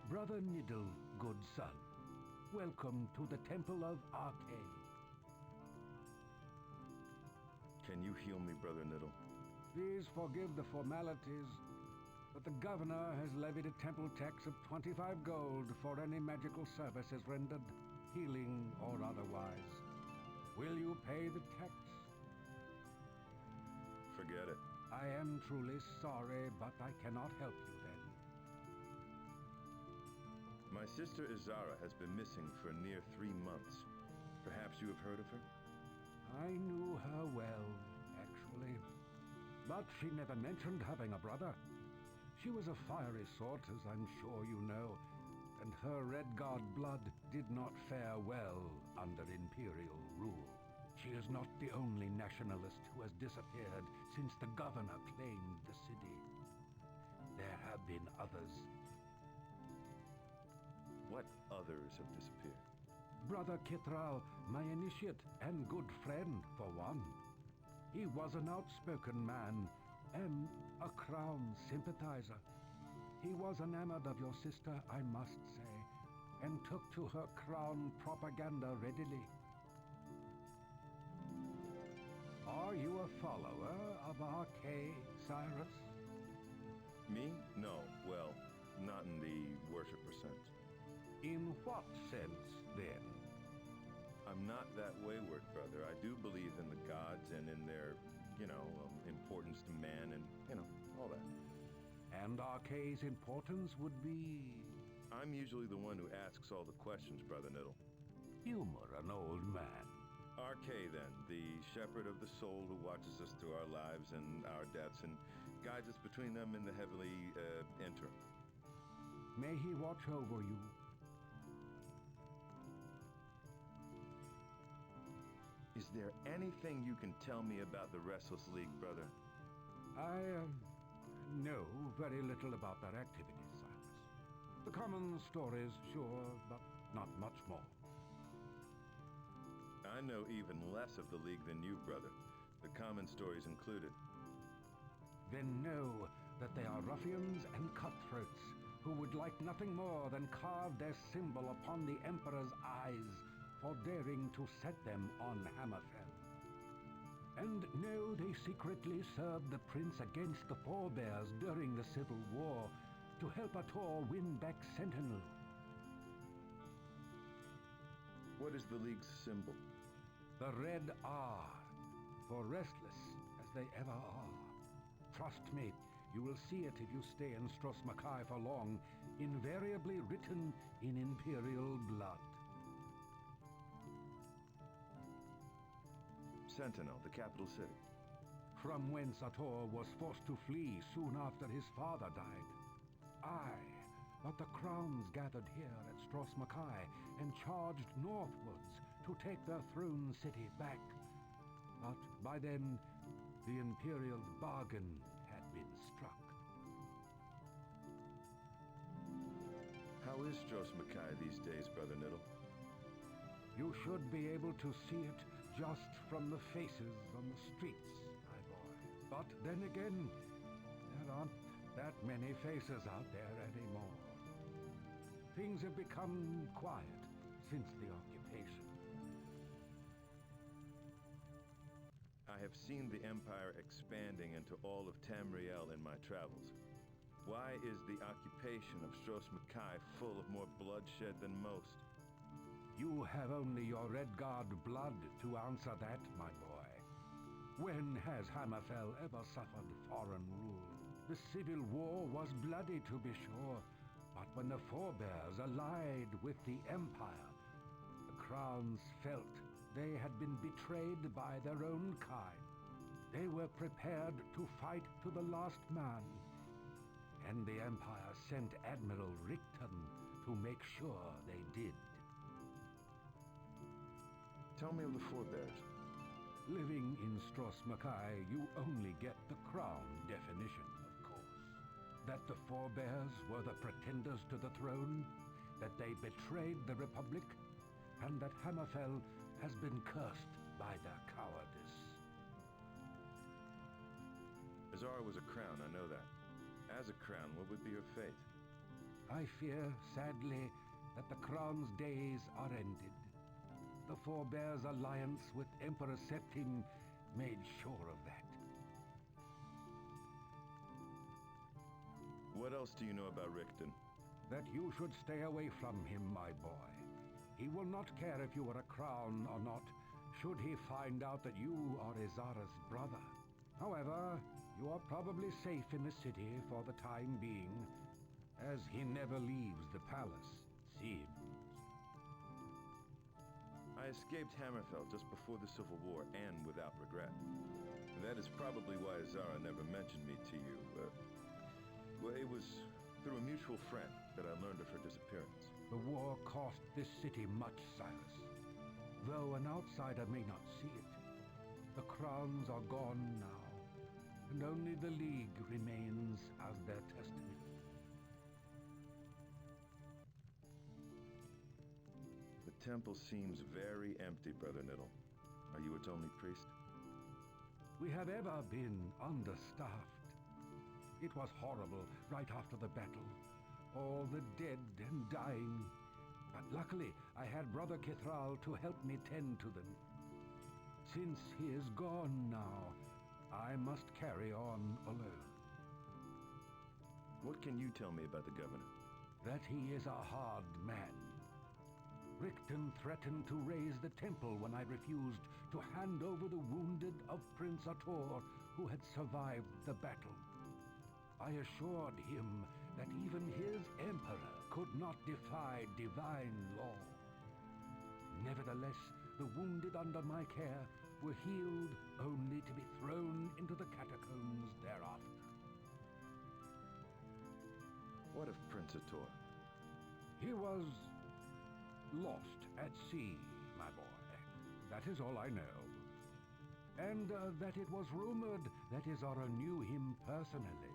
Brother Niddle, good son. Welcome to the Temple of Arcade. Can you heal me, Brother Niddle? Please forgive the formalities, but the governor has levied a temple tax of 25 gold for any magical services rendered, healing or otherwise. Will you pay the tax? Forget it. I am truly sorry, but I cannot help you then. My sister Izara has been missing for near 3 months. Perhaps you have heard of her? I knew her well, actually. But she never mentioned having a brother. She was a fiery sort, as I'm sure you know, and her Red Guard blood did not fare well under Imperial rule. She is not the only nationalist who has disappeared since the governor claimed the city. There have been others. What others have disappeared? Brother Kitral, my initiate and good friend, for one. He was an outspoken man and a Crown sympathizer. He was enamored of your sister, I must say, and took to her Crown propaganda readily. Are you a follower of Arcade, Cyrus? Me? No. Well, not in the worshipper sense. In what sense, then? I'm not that wayward, brother. I do believe in the gods and in their, importance to man and, all that. And Arcade's importance would be... I'm usually the one who asks all the questions, Brother Niddle. Humor an old man. Arcade, then, the shepherd of the soul who watches us through our lives and our deaths and guides us between them in the heavenly interim. May he watch over you. Is there anything you can tell me about the Restless League, brother? I know very little about their activities, Cyrus. The common stories, sure, but not much more. I know even less of the League than you, brother. The common stories included. Then know that they are ruffians and cutthroats who would like nothing more than carve their symbol upon the Emperor's eyes for daring to set them on Hammerfell. And know they secretly served the prince against the Forebears during the Civil War to help Ator win back Sentinel. What is the League's symbol? The red R, for restless as they ever are. Trust me, you will see it if you stay in Stros Makai for long, invariably written in Imperial blood. Sentinel, the capital city. From whence Ator was forced to flee soon after his father died. Aye, but the crowns gathered here at Stros Makai and charged northwards to take their throne city back. But by then, the Imperial bargain had been struck. How is Stros Makai these days, Brother Niddle? You should be able to see it just from the faces on the streets, my boy. But then again, there aren't that many faces out there anymore. Things have become quiet since the occupation. I have seen the Empire expanding into all of Tamriel in my travels. Why is the occupation of Stros Makai full of more bloodshed than most? You have only your Red Guard blood to answer that, my boy. When has Hammerfell ever suffered foreign rule? The Civil War was bloody, to be sure, but when the Forebears allied with the Empire, the Crowns felt they had been betrayed by their own kind. They were prepared to fight to the last man, and the Empire sent Admiral Rickton to make sure they did. Tell me of the Forebears. Living in Stros Makai, you only get the Crown definition, of course. That the Forebears were the pretenders to the throne, that they betrayed the Republic, and that Hammerfell has been cursed by their cowardice. Azara was a crown, I know that. As a crown, what would be your fate? I fear, sadly, that the crown's days are ended. The Forebears' alliance with Emperor Septim made sure of that. What else do you know about Richten? That you should stay away from him, my boy. He will not care if you are a crown or not, should he find out that you are Azara's brother. However, you are probably safe in the city for the time being, as he never leaves the palace, seems. I escaped Hammerfell just before the Civil War, and without regret. That is probably why Azara never mentioned me to you. Well, it was through a mutual friend that I learned of her disappearance. The war cost this city much, Cyrus. Though an outsider may not see it, the crowns are gone now, and only the League remains as their testament. The temple seems very empty, Brother Niddle. Are you its only priest? We have ever been understaffed. It was horrible right after the battle. All the dead and dying. But luckily, I had Brother Kithral to help me tend to them. Since he is gone now, I must carry on alone. What can you tell me about the governor? That he is a hard man. Richten threatened to raise the temple when I refused to hand over the wounded of Prince Ator, who had survived the battle. I assured him that even his emperor could not defy divine law. Nevertheless, the wounded under my care were healed only to be thrown into the catacombs thereafter. What of Prince Ator? He was lost at sea, my boy. That is all I know. And that it was rumored that Azara knew him personally.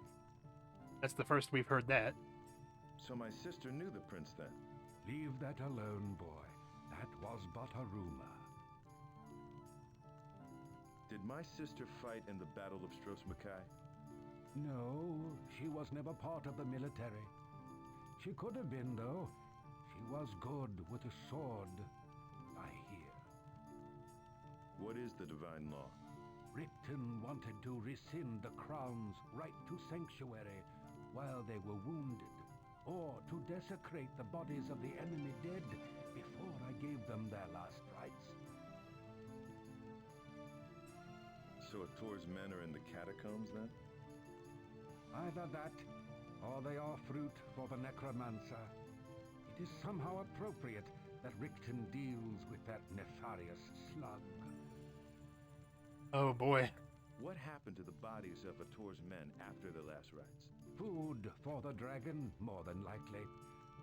That's the first we've heard that. So my sister knew the prince then? Leave that alone, boy. That was but a rumor. Did my sister fight in the Battle of Stros M'Kai? No, she was never part of the military. She could have been, though. She was good with a sword, I hear. What is the divine law? Richten wanted to rescind the crown's right to sanctuary while they were wounded, or to desecrate the bodies of the enemy dead before I gave them their last rites. So Ator's men are in the catacombs, then? Either that, or they are fruit for the necromancer. It is somehow appropriate that Richten deals with that nefarious slug. Oh boy. What happened to the bodies of Ator's men after the last rites? Food for the dragon, more than likely.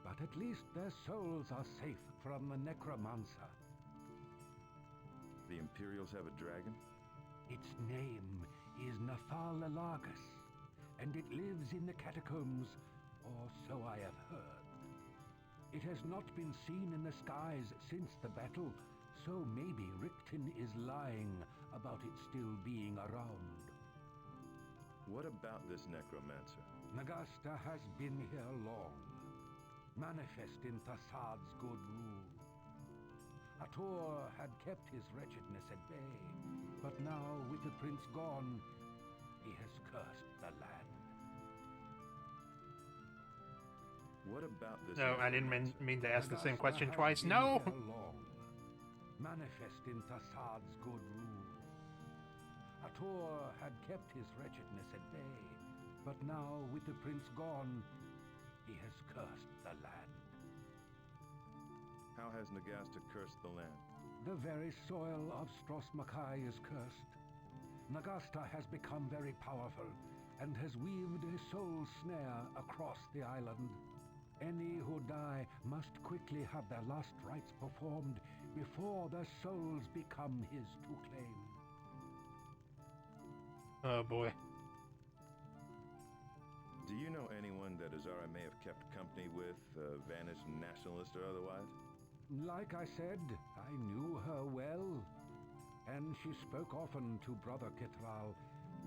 But at least their souls are safe from the necromancer. The Imperials have a dragon? Its name is Nafal Elagus, and it lives in the catacombs, or so I have heard. It has not been seen in the skies since the battle, so maybe Richten is lying about it still being around. What about this necromancer? Nagasta has been here long, manifest in Thassad's good rule. Ator had kept his wretchedness at bay, but now, with the prince gone, he has cursed the land. What about this? No, I didn't mean to ask the same Nagasta question has twice. been No! here long, manifest in Thassad's good rule. Ator had kept his wretchedness at bay, but now, with the prince gone, he has cursed the land. How has Nagasta cursed the land? The very soil of Stros M'Kai is cursed. Nagasta has become very powerful and has weaved a soul snare across the island. Any who die must quickly have their last rites performed before their souls become his to claim. Oh boy. Do you know anyone that Azara may have kept company with, vanished nationalist or otherwise? Like I said, I knew her well, and she spoke often to Brother Kithral,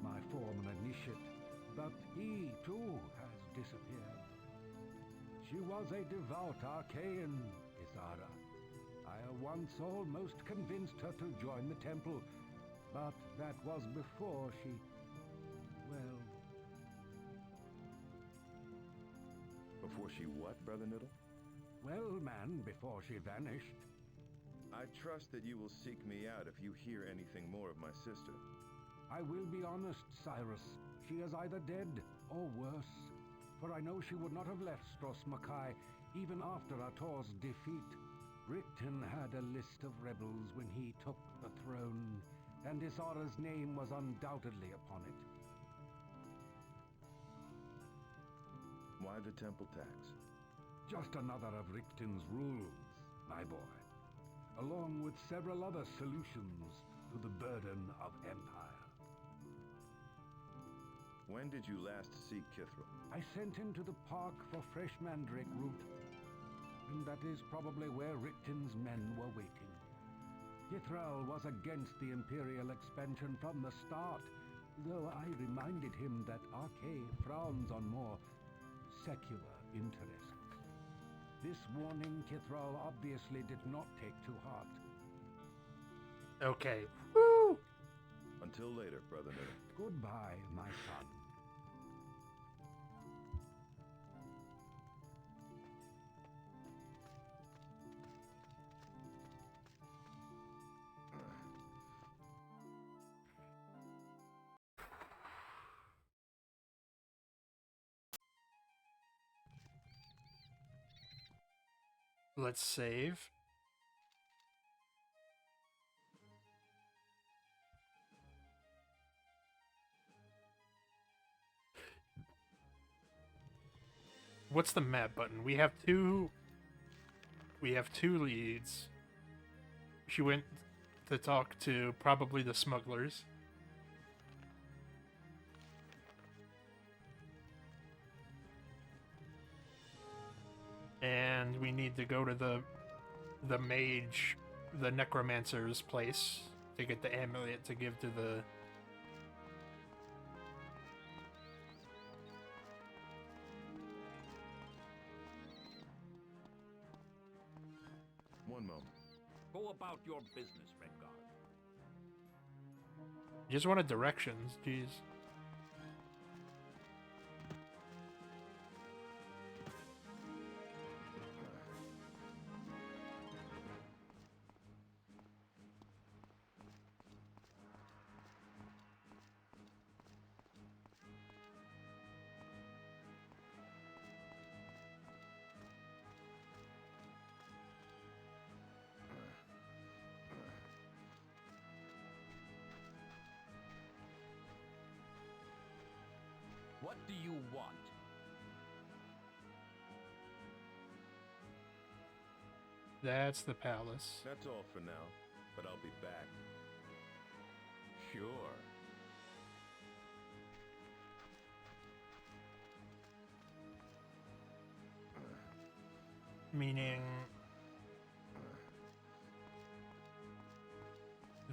my former initiate, but he too has disappeared. She was a devout Archaean, Isara. I once almost convinced her to join the temple, but that was before she... well... Before she what, Brother Niddle? Well, man, before she vanished. I trust that you will seek me out if you hear anything more of my sister. I will be honest, Cyrus. She is either dead or worse. For I know she would not have left Stros Makai even after Ator's defeat. Rikton had a list of rebels when he took the throne, and Isara's name was undoubtedly upon it. Why the temple tax? Just another of Rikton's rules, my boy, along with several other solutions to the burden of empire. When did you last see Kithral? I sent him to the park for fresh mandrake root, and that is probably where Rikton's men were waiting. Kithral was against the Imperial expansion from the start, though I reminded him that Arkay frowns on more secular interests. This warning Kithral obviously did not take to heart. Okay. Woo! Until later, Brother Niddle. Goodbye, my son. Let's save. What's the map button? We have two leads. She went to talk to probably the smugglers. And we need to go to the mage, the necromancer's place to get the amulet to give to the... One moment. Go about your business, Redguard. Just wanted directions, jeez. What do you want? That's the palace. That's all for now, but I'll be back. Sure. Meaning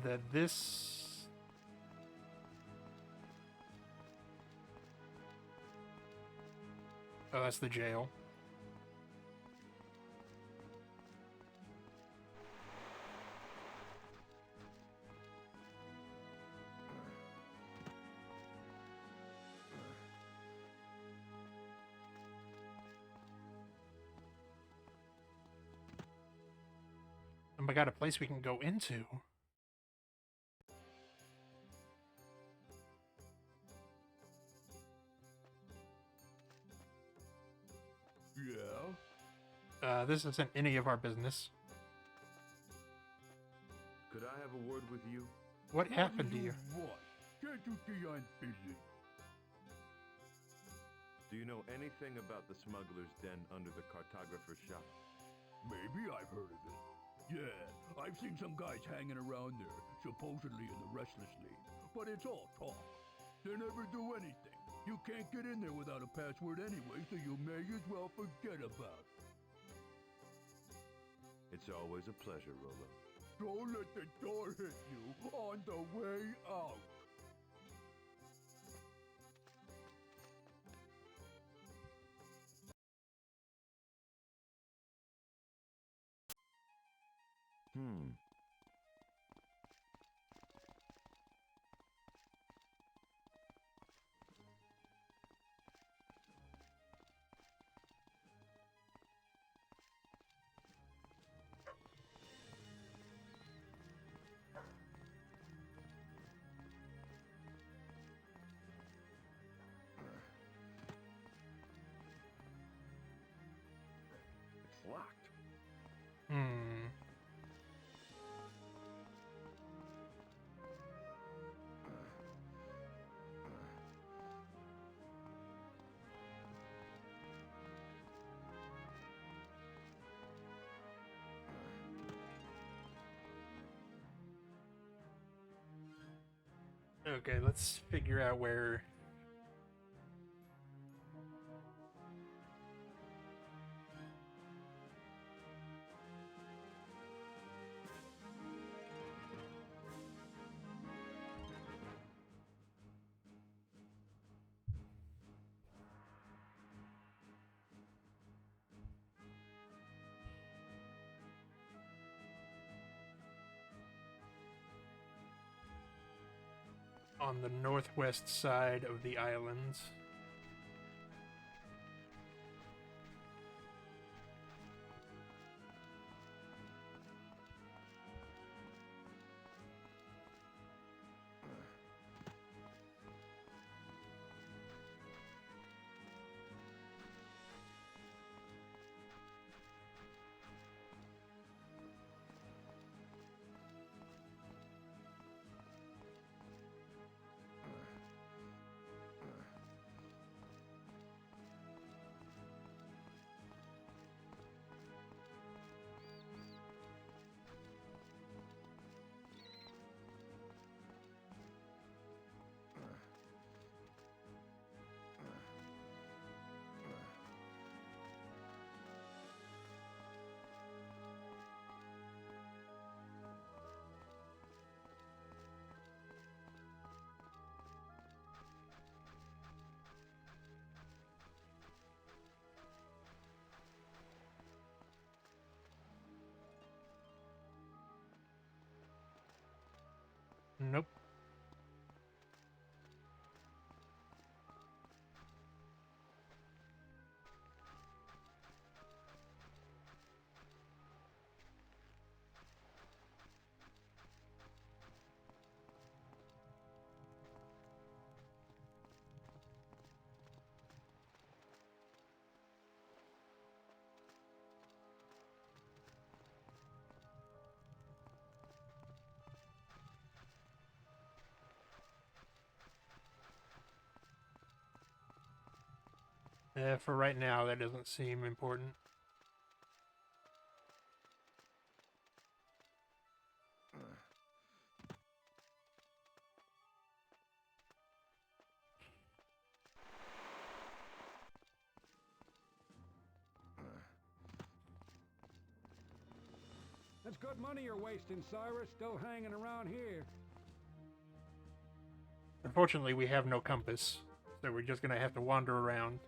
that this... Oh, that's the jail. Oh my god, a place we can go into. Yeah? This isn't any of our business. Could I have a word with you? What happened to you? What? Can't you see I'm busy? Do you know anything about the smuggler's den under the cartographer's shop? Maybe I've heard of it. Yeah, I've seen some guys hanging around there, supposedly in the Restless League. But it's all talk. They never do anything. You can't get in there without a password anyway, so you may as well forget about it. It's always a pleasure, Rolo. Don't let the door hit you on the way out. It's locked. Hmm. Okay, let's figure out where. On the northwest side of the islands. Nope. For right now, that doesn't seem important. That's good money you're wasting, Cyrus, still hanging around here. Unfortunately, we have no compass, so we're just gonna have to wander around.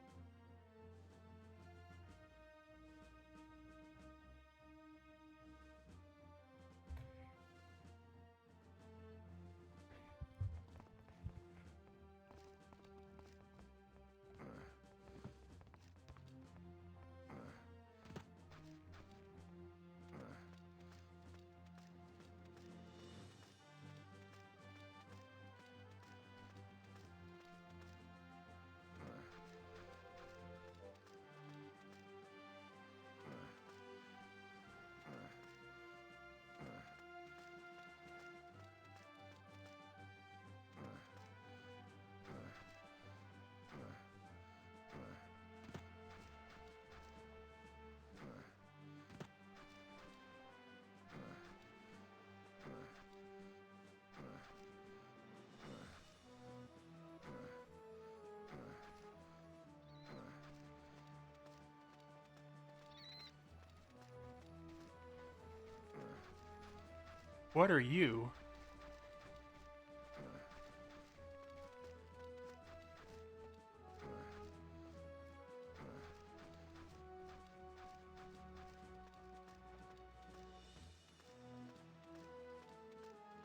What are you?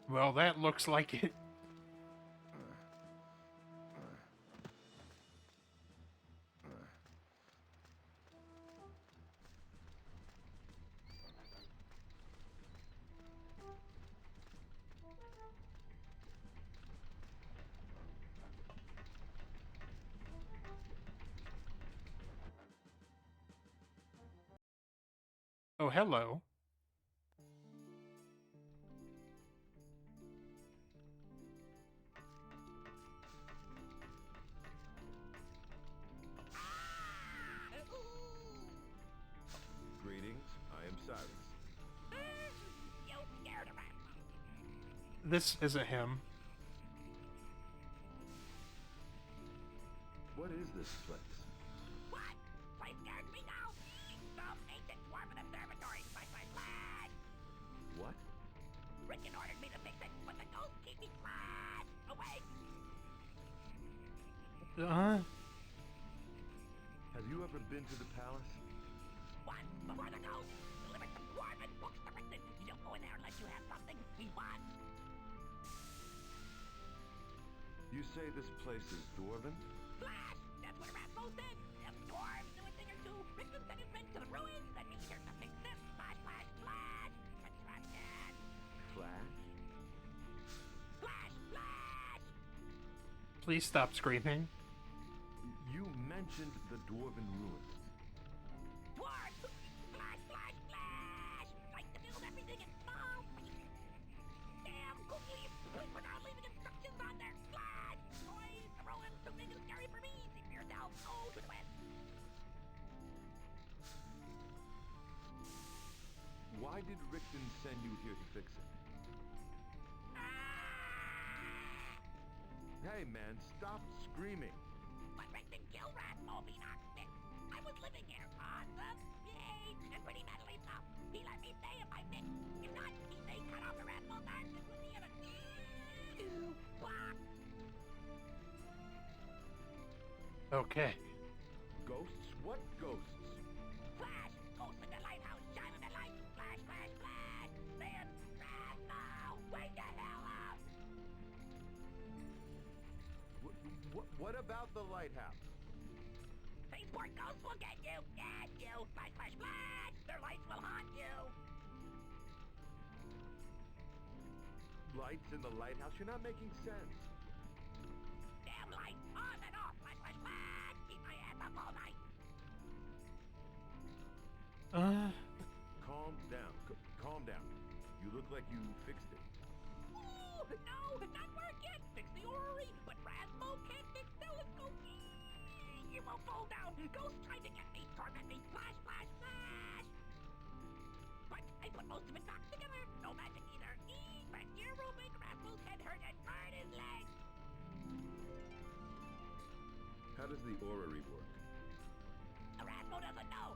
Well, that looks like it. Oh, hello. Greetings, I am Cyrus. You scared of him. This isn't him. What is this place? What? Place scares me now. Some ancient dwarven observatory. Flash. What? Rickon ordered me to fix it, but the ghosts keep me flash away. Have you ever been to the palace? What? Before the ghost delivered some dwarven books to Rickon. You don't go in there unless you have something he wants. You say this place is dwarven? Flash! That's what Rasmus said. Them dwarves knew a thing or two. Rickon sent his men to the ruins. Then me here to fix this. Flash. Construction. Flash? Flash. Please stop screaming. You mentioned the dwarven ruins. Dwarves! Flash. Like to build everything in small. Damn cookies! Without leaving instructions on there. Flash! Boys, the ruins too big and scary for me. See for yourself. Go to the west. Why did Rickon send you here to fix it? Hey man, stop screaming. But Rickon killed Rasmus, be not fixed. I was living here. Awesome. Yay! And pretty mentally tough. He let me stay if I fixed. If not, he say cut off the Rasmus arms and put me in a... Fuck! Okay. Ghosts? What ghosts? Flash! Ghost in the lighthouse, shining the light! Flash! Then, Rasmus! Wake the hell up! What about the lighthouse? These poor ghosts will get you! Get you! Flash! Their lights will haunt you! Lights in the lighthouse? You're not making sense. Damn lights! On and off! Flash! Keep my ass up all night! Calm down. You look like you fixed it. Ooh, no, not working! Fix the orrery, but Rasmus can't fix telescope! You won't fall down! Ghosts trying to get me! Torment me! Flash! But I put most of it back together! No magic either! But your will make Rasmus' head hurt and burn his leg! How does the orrery work? Rasmus doesn't know!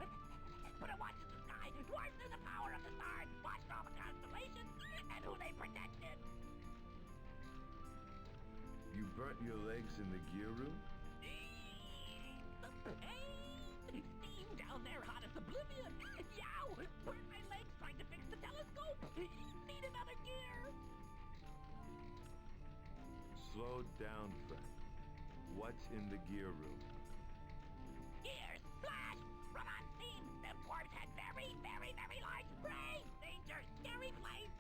But it watches the sky! Dwarfs knew the power of the stars! Watched all the constellations! And who they protected! You burnt your legs in the gear room? Steam down there hot as oblivion! Yow! Burnt my legs trying to fix the telescope! Need another gear! Slow down, friend. What's in the gear room? Gears! Flash! Run on steam! Them dwarves had very large brains! Danger! Scary place!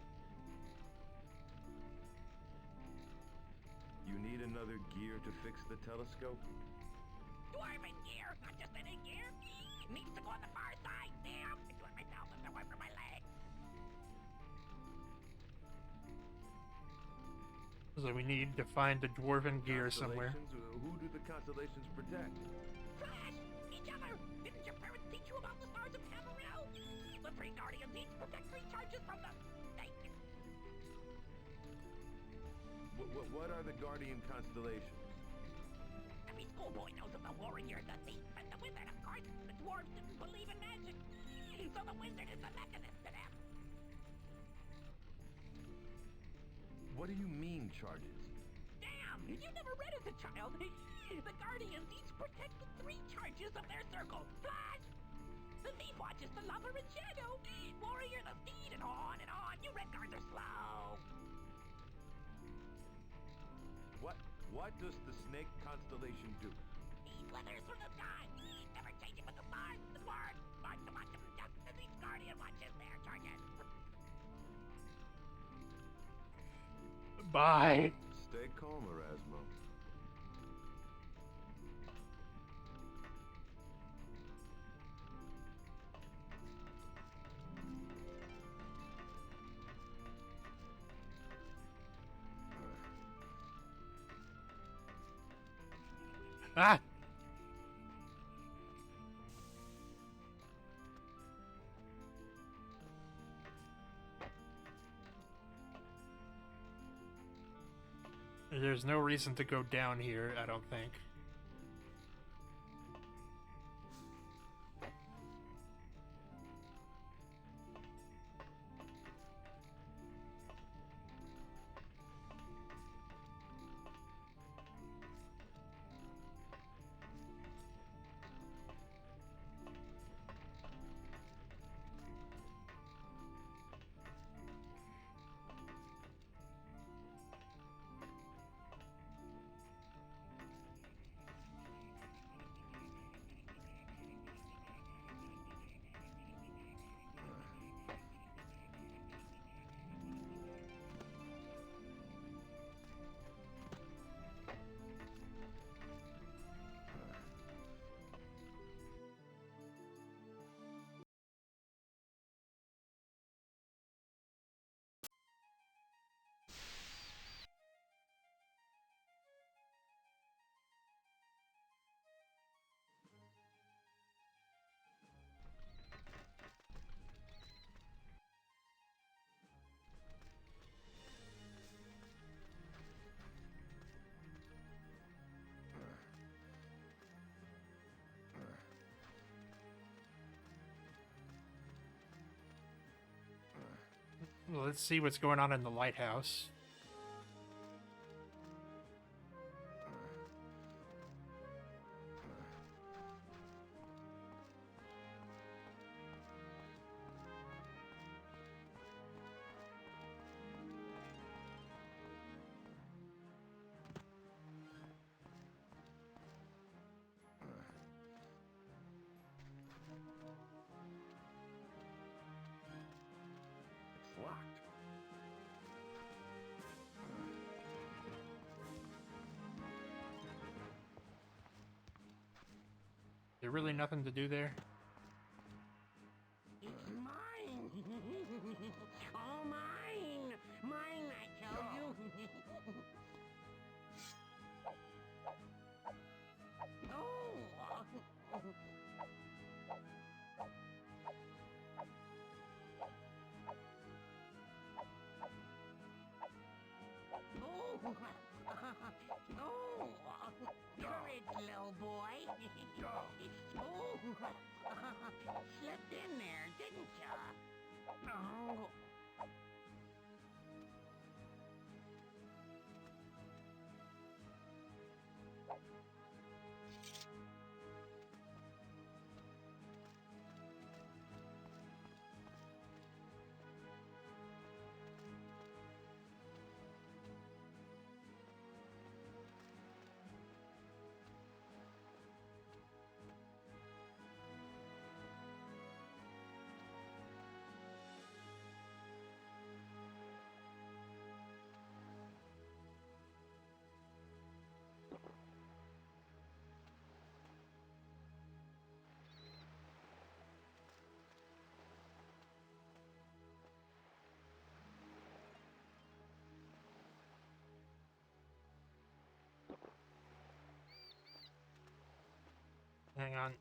You need another gear to fix the telescope? Dwarven gear! Not just any gear! Needs to go on the far side! Damn! I do it myself if it weren't for my leg! So we need to find the dwarven gear somewhere. Constellations? Who do the constellations protect? Flash! Each other! Didn't your parents teach you about the stars of Tamariel? The three guardians each protect three charges from the... What are the guardian constellations? Every schoolboy knows of the warrior, the thief, and the wizard, of course. The dwarves didn't believe in magic. So the wizard is the mechanist to them. What do you mean, charges? Damn! You never read as a child. The guardians each protect the three charges of their circle. Flash! The thief watches the lover in shadow. Warrior the steed, and on. You red guards are slow. What does the snake constellation do? He slithers through the sky. He's never changing with the stars. The word. March them on them just as each guardian watches their charges. Bye. Stay calm, Erasmo. Ah! There's no reason to go down here, I don't think. Well, let's see what's going on in the lighthouse. It's locked. There really nothing to do there? It's mine. All mine. Mine, I tell you. Oh. Oh, courage, little boy. Oh, slipped in there, didn't ya? Oh. Hang on.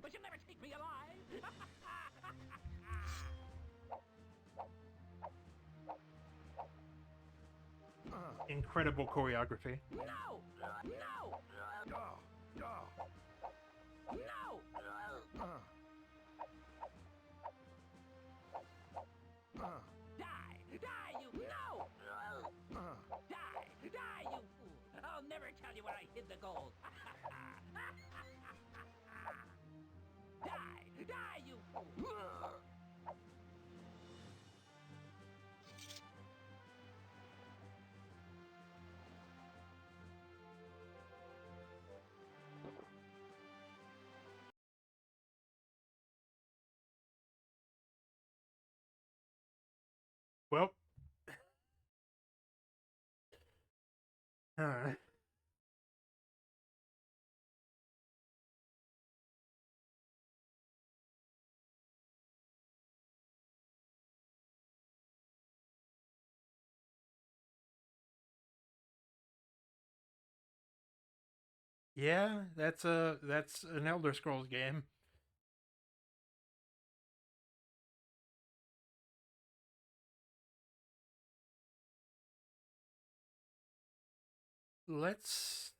but you'll never take me alive. Incredible choreography. No! No! No! Die! Die, you... No! Die! Die, you fool! I'll never tell you where I hid the gold. Die! Die, you fool! Well. Yeah, that's an Elder Scrolls game. Let's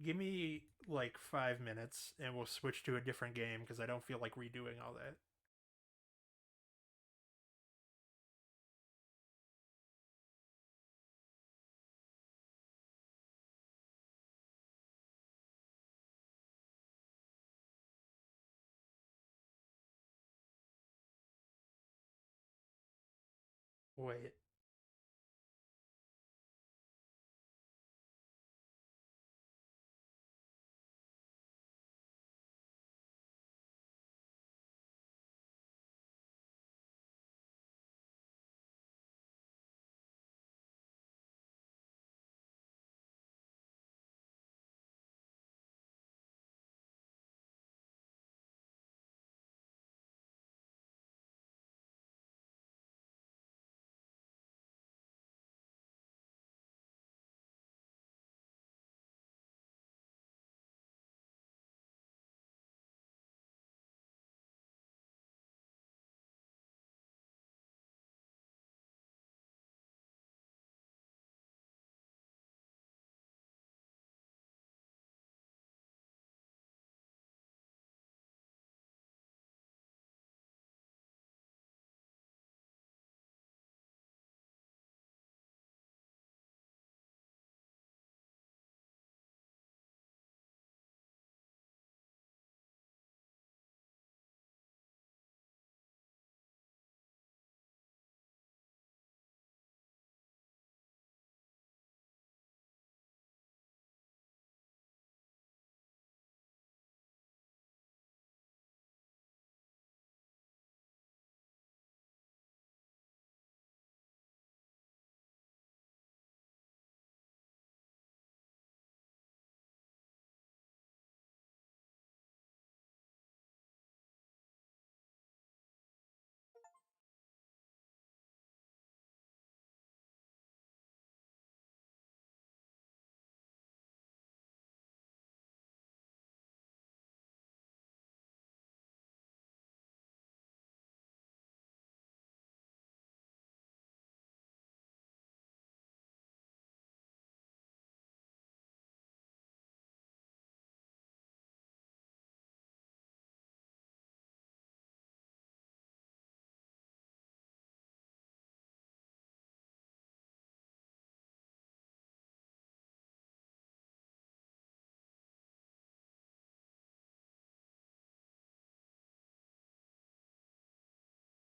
give me like 5 minutes and we'll switch to a different game because I don't feel like redoing all that. Wait.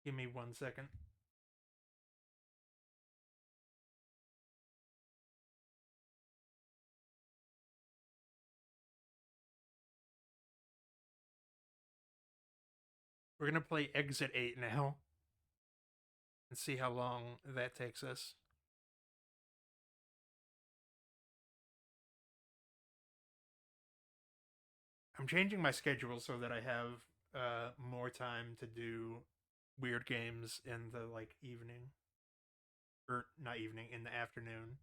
Give me 1 second. We're gonna play Exit 8 now and see how long that takes us. I'm changing my schedule so that I have more time to do weird games in the like evening, or not evening, in the afternoon.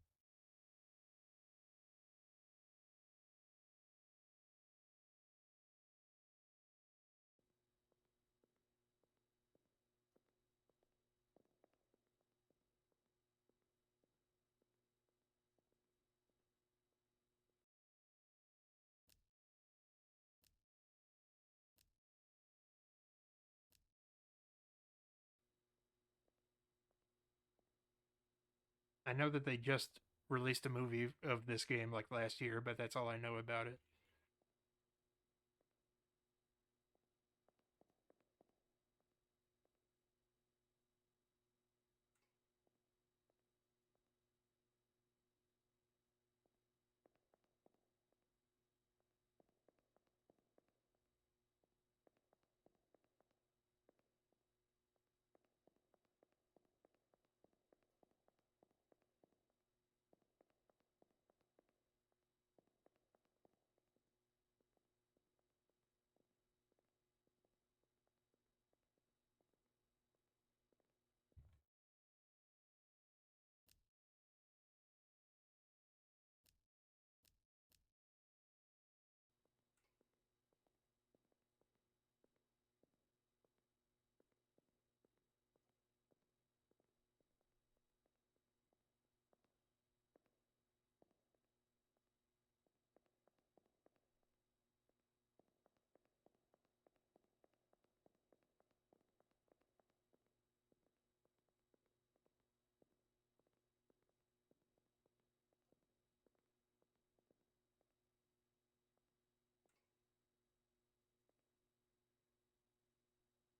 I know that they just released a movie of this game like last year, but that's all I know about it.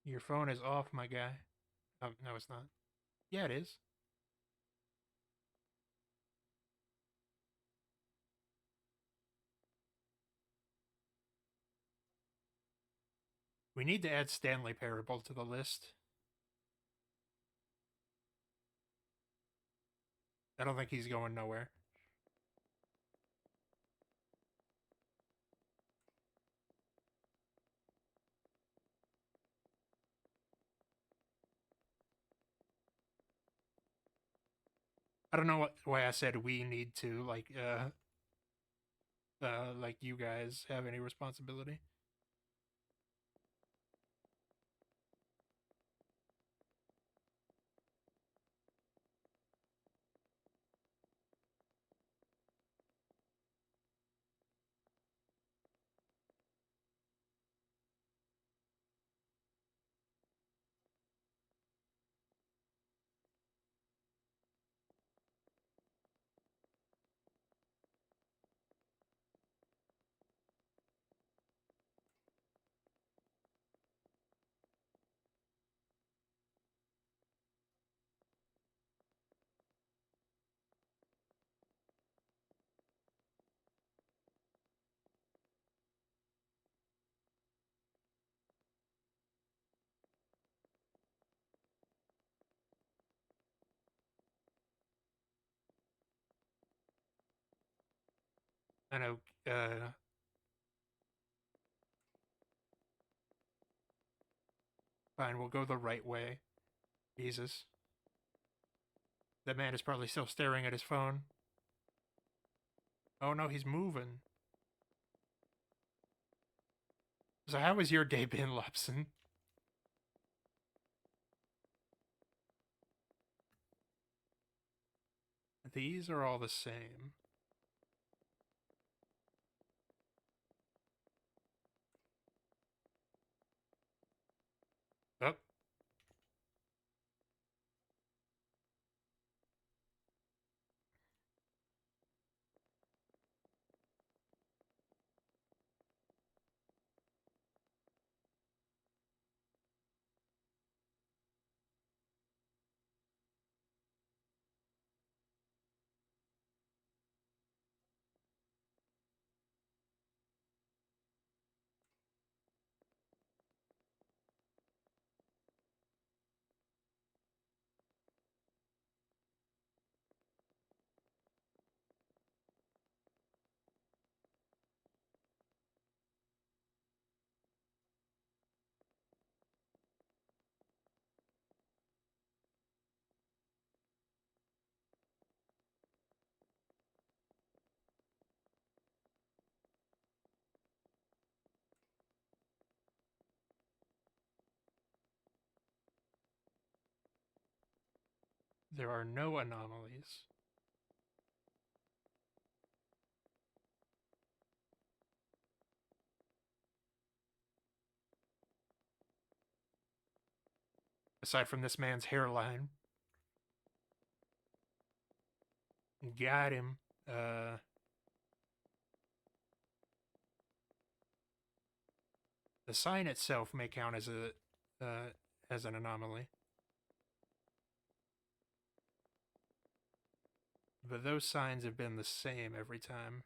Your phone is off, my guy. Oh, no, it's not. Yeah, it is. We need to add Stanley Parable to the list. I don't think he's going nowhere. I don't know why I said we need to, like you guys have any responsibility. I know, fine, we'll go the right way. Jesus. That man is probably still staring at his phone. Oh no, he's moving. So how has your day been, Lupson? These are all the same. Oh. There are no anomalies. Aside from this man's hairline. Got him. The sign itself may count as an anomaly. But those signs have been the same every time.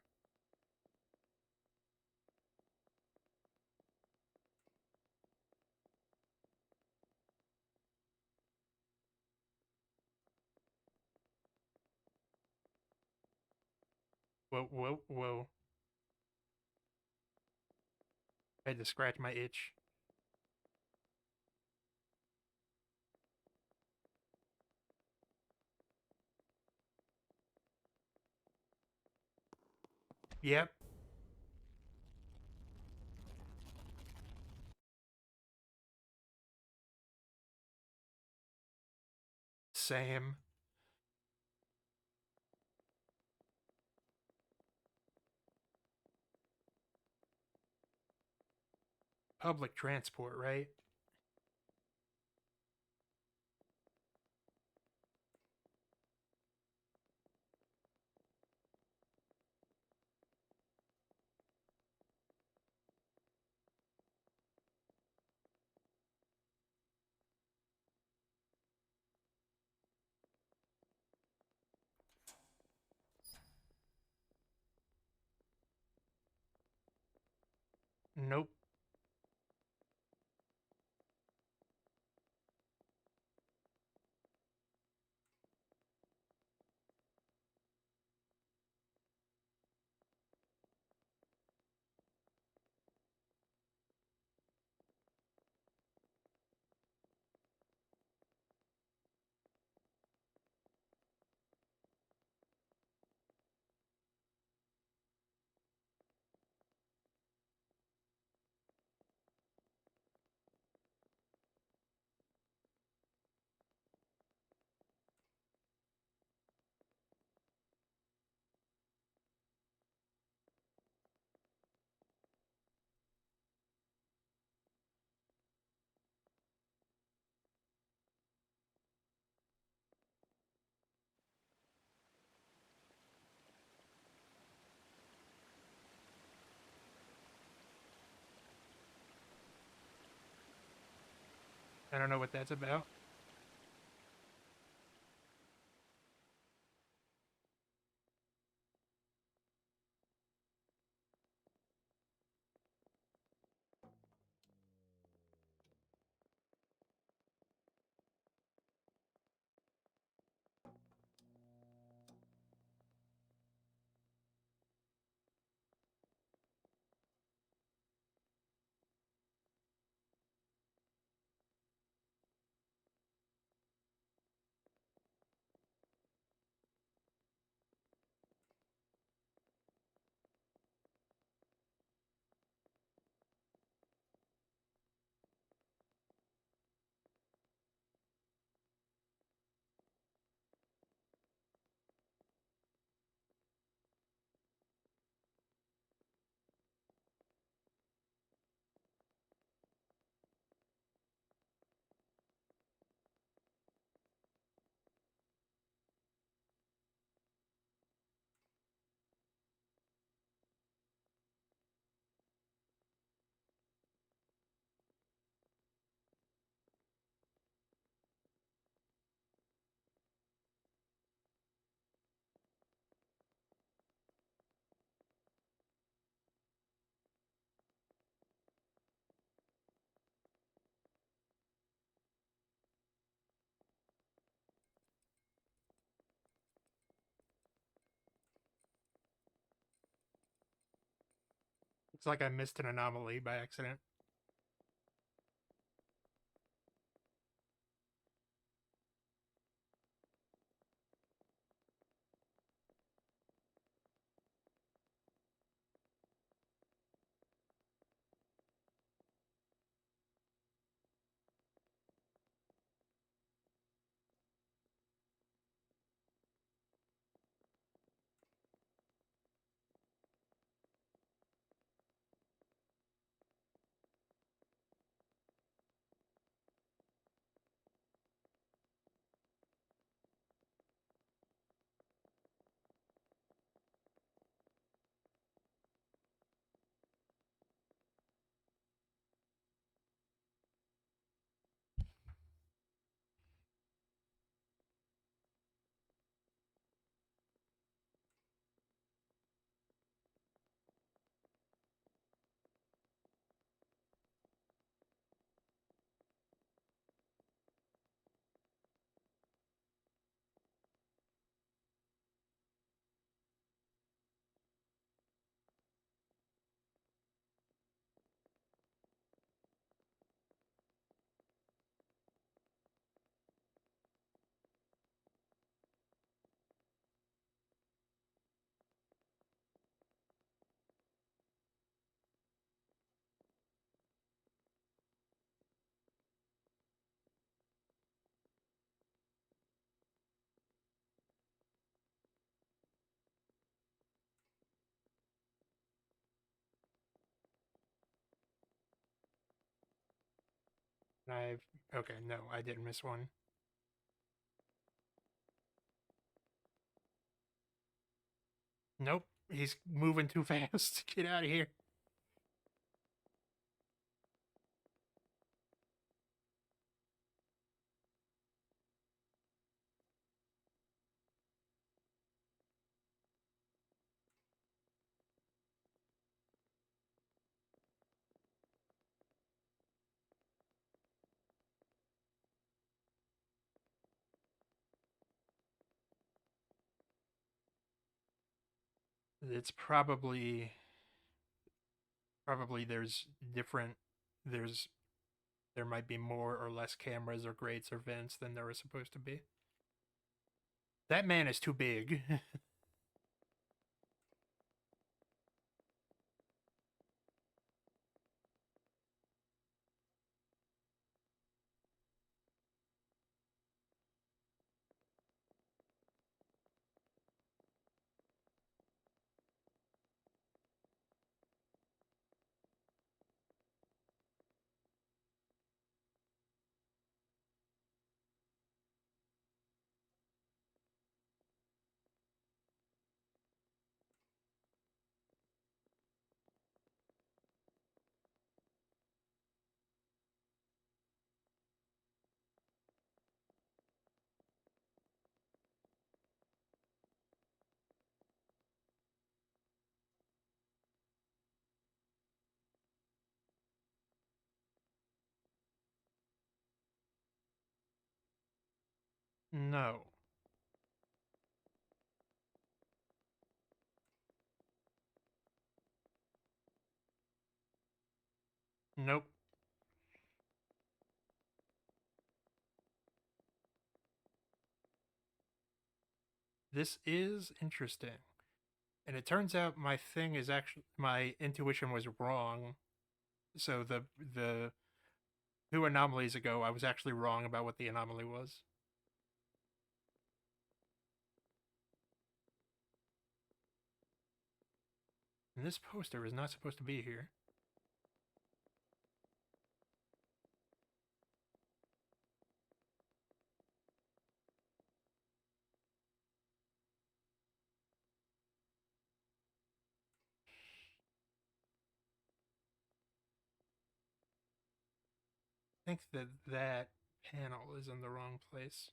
Whoa, whoa, whoa. I had to scratch my itch. Yep. Same. Public transport, right? Nope. I don't know what that's about. It's like I missed an anomaly by accident. Okay, no, I didn't miss one. Nope, he's moving too fast. Get out of here. It's probably there's different there might be more or less cameras or grates or vents than there were supposed to be. That man is too big. No. Nope. This is interesting. And it turns out my thing is actually my intuition was wrong. So the 2 anomalies ago, I was actually wrong about what the anomaly was. And this poster is not supposed to be here. I think that panel is in the wrong place.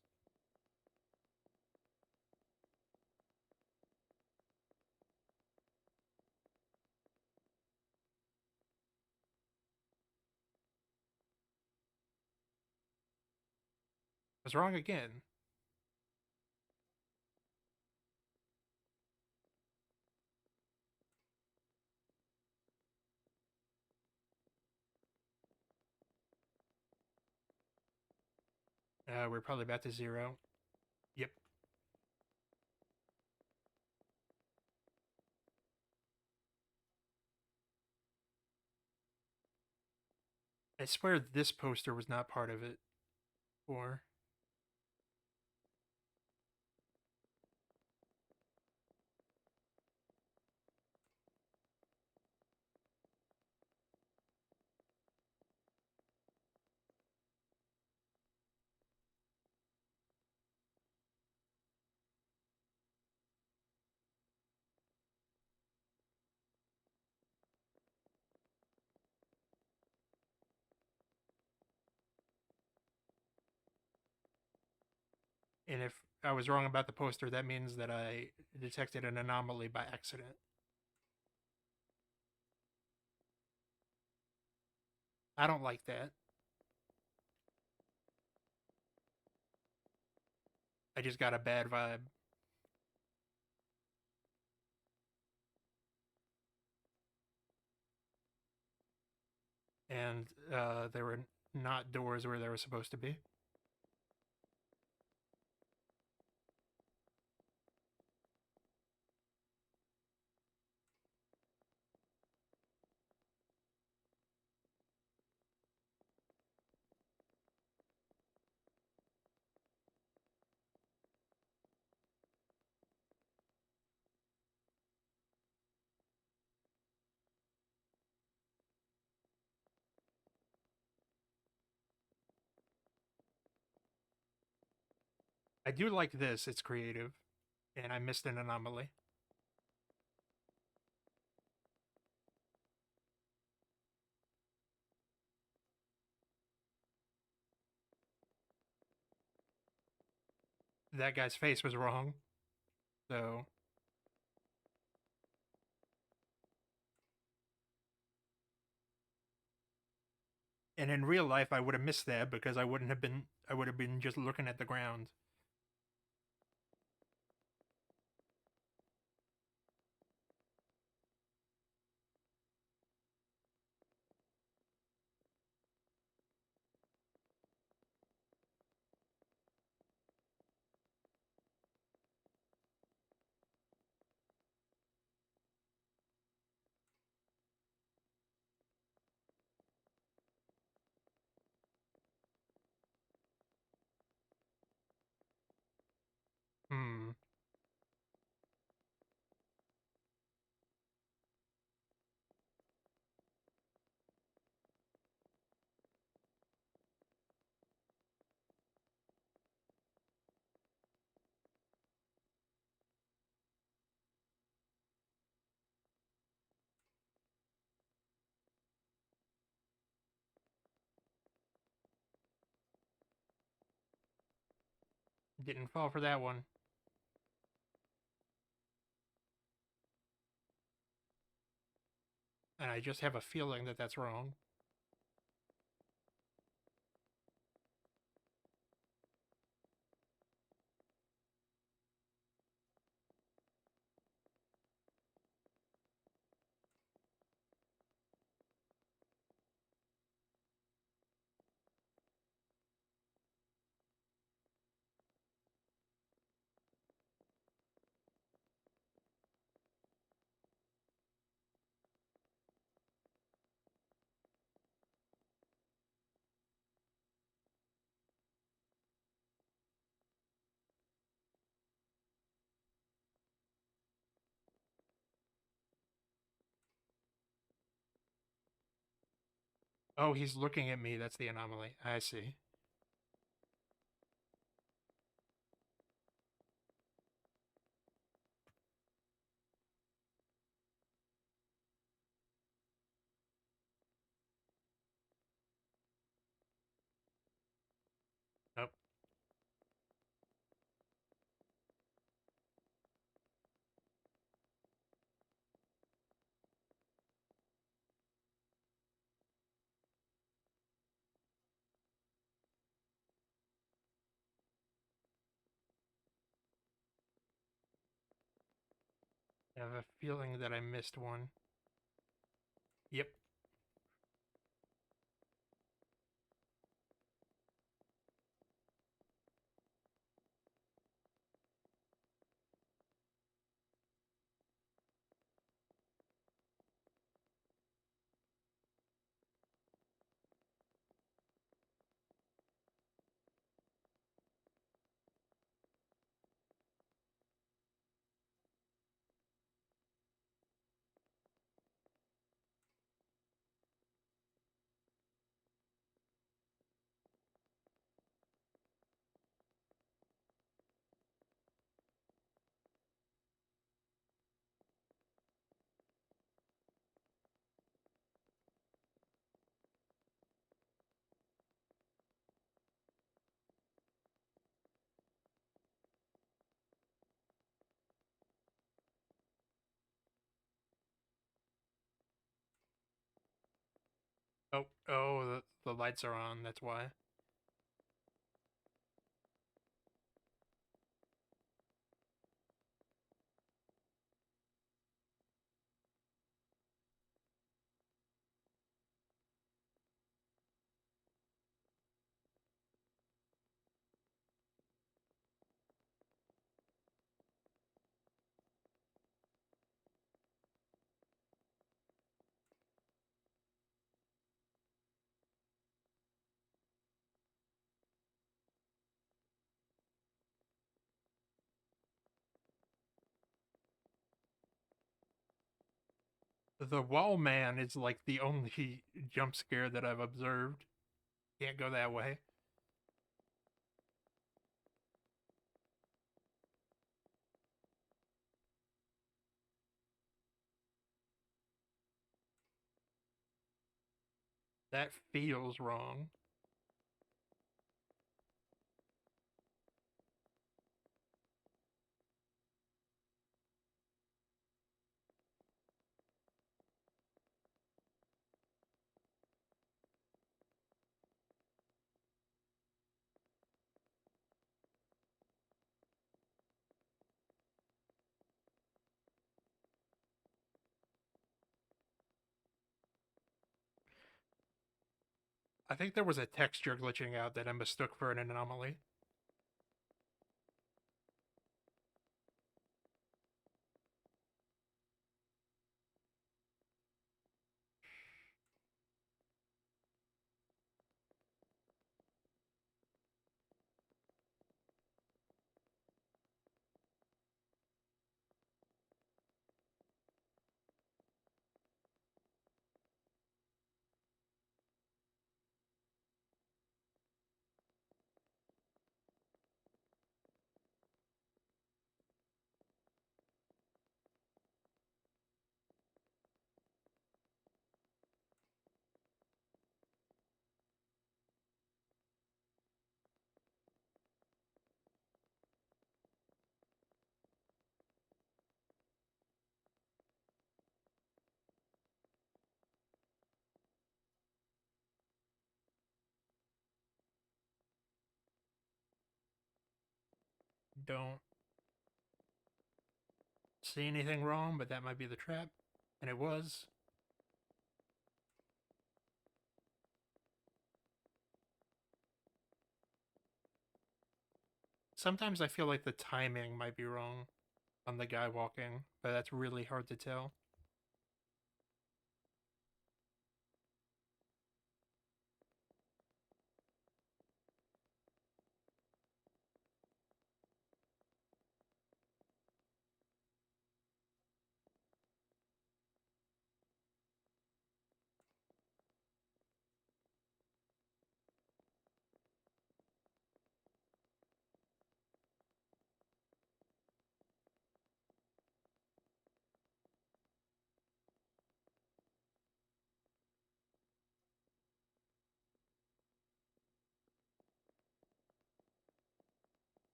I was wrong again. We're probably about to 0. Yep. I swear this poster was not part of it. Or... And if I was wrong about the poster, that means that I detected an anomaly by accident. I don't like that. I just got a bad vibe. And there were not doors where they were supposed to be. I do like this. It's creative. And I missed an anomaly. That guy's face was wrong. So... And in real life, I would have missed that because I would have been just looking at the ground. Hmm. Didn't fall for that one. And I just have a feeling that that's wrong. Oh, he's looking at me. That's the anomaly. I see. Nope. I have a feeling that I missed one. Yep. Oh, the lights are on. That's why. The wall man is like the only jump scare that I've observed. Can't go that way. That feels wrong. I think there was a texture glitching out that I mistook for an anomaly. Don't see anything wrong, but that might be the trap. And it was. Sometimes I feel like the timing might be wrong on the guy walking, but that's really hard to tell.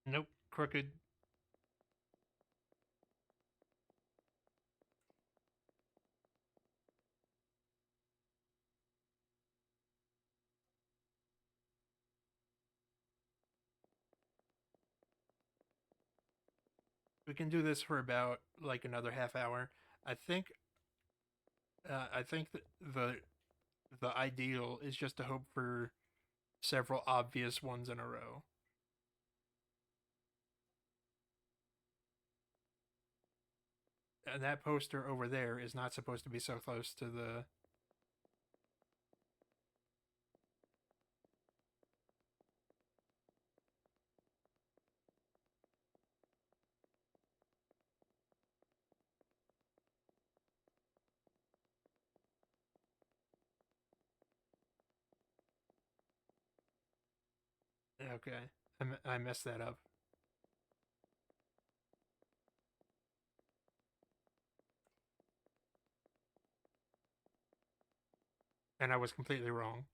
Nope, crooked. We can do this for about like another half hour. I think that the ideal is just to hope for several obvious ones in a row. And that poster over there is not supposed to be so close to the. Okay, I messed that up. And I was completely wrong.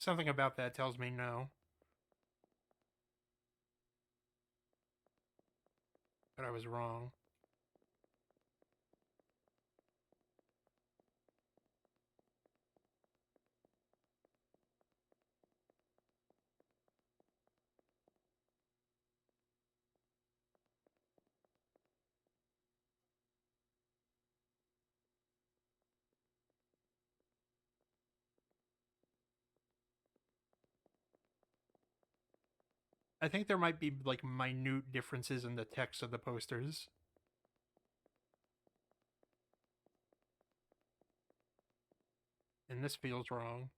Something about that tells me no. But I was wrong. I think there might be like minute differences in the text of the posters. And this feels wrong.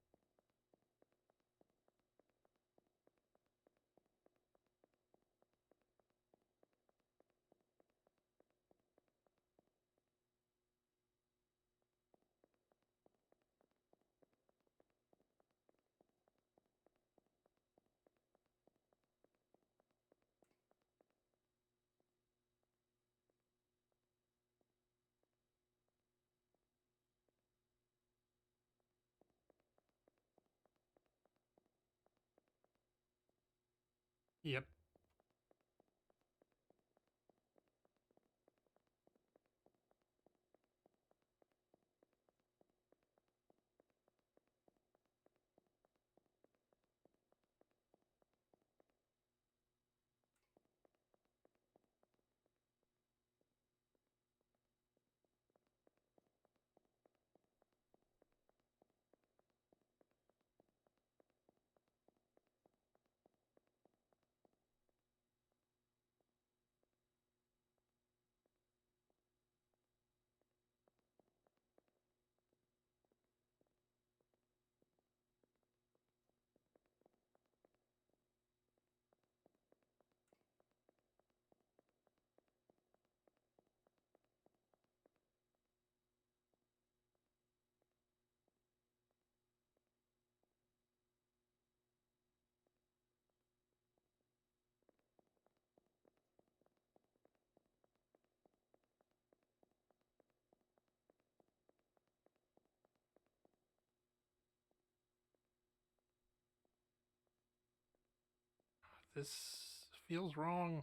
Yep. This feels wrong.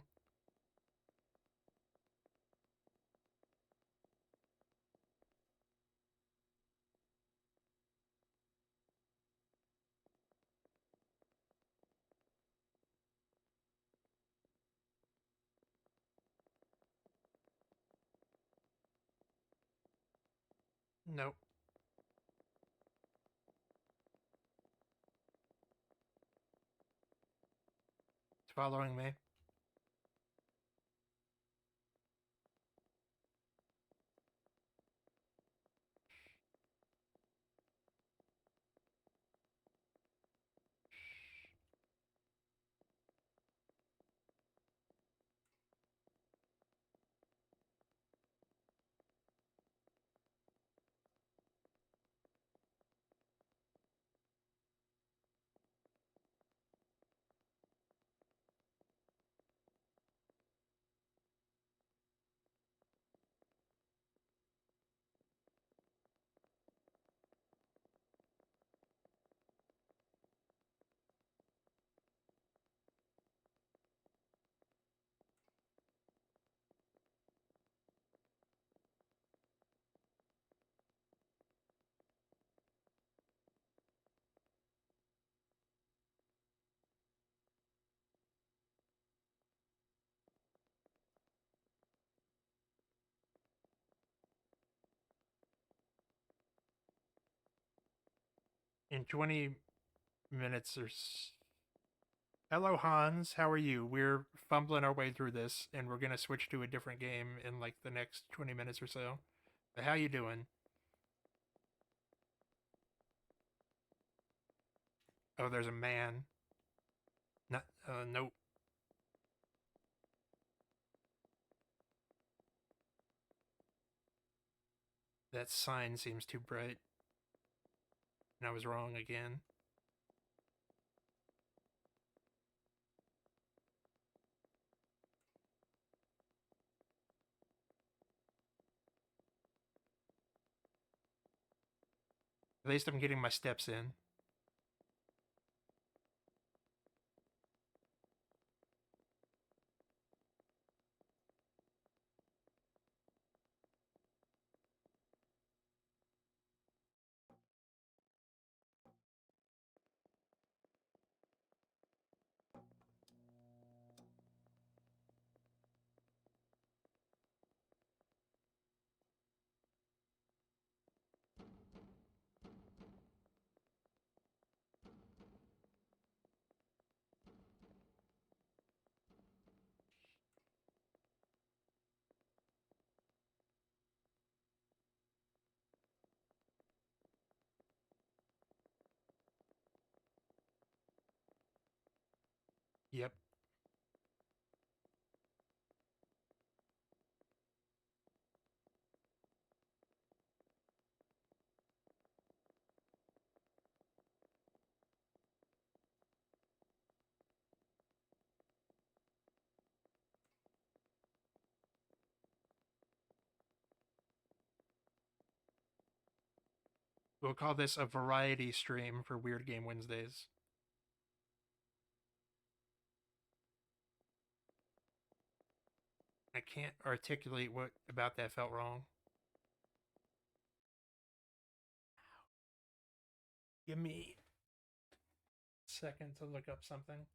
Nope. It's following me. In 20 minutes or Hello, Hans. How are you? We're fumbling our way through this, and we're gonna switch to a different game in like the next 20 minutes or so. But how you doing? Oh, there's a man. Not, nope. That sign seems too bright. And I was wrong again. At least I'm getting my steps in. Yep. We'll call this a variety stream for Weird Game Wednesdays. I can't articulate what about that felt wrong. Give me a second to look up something.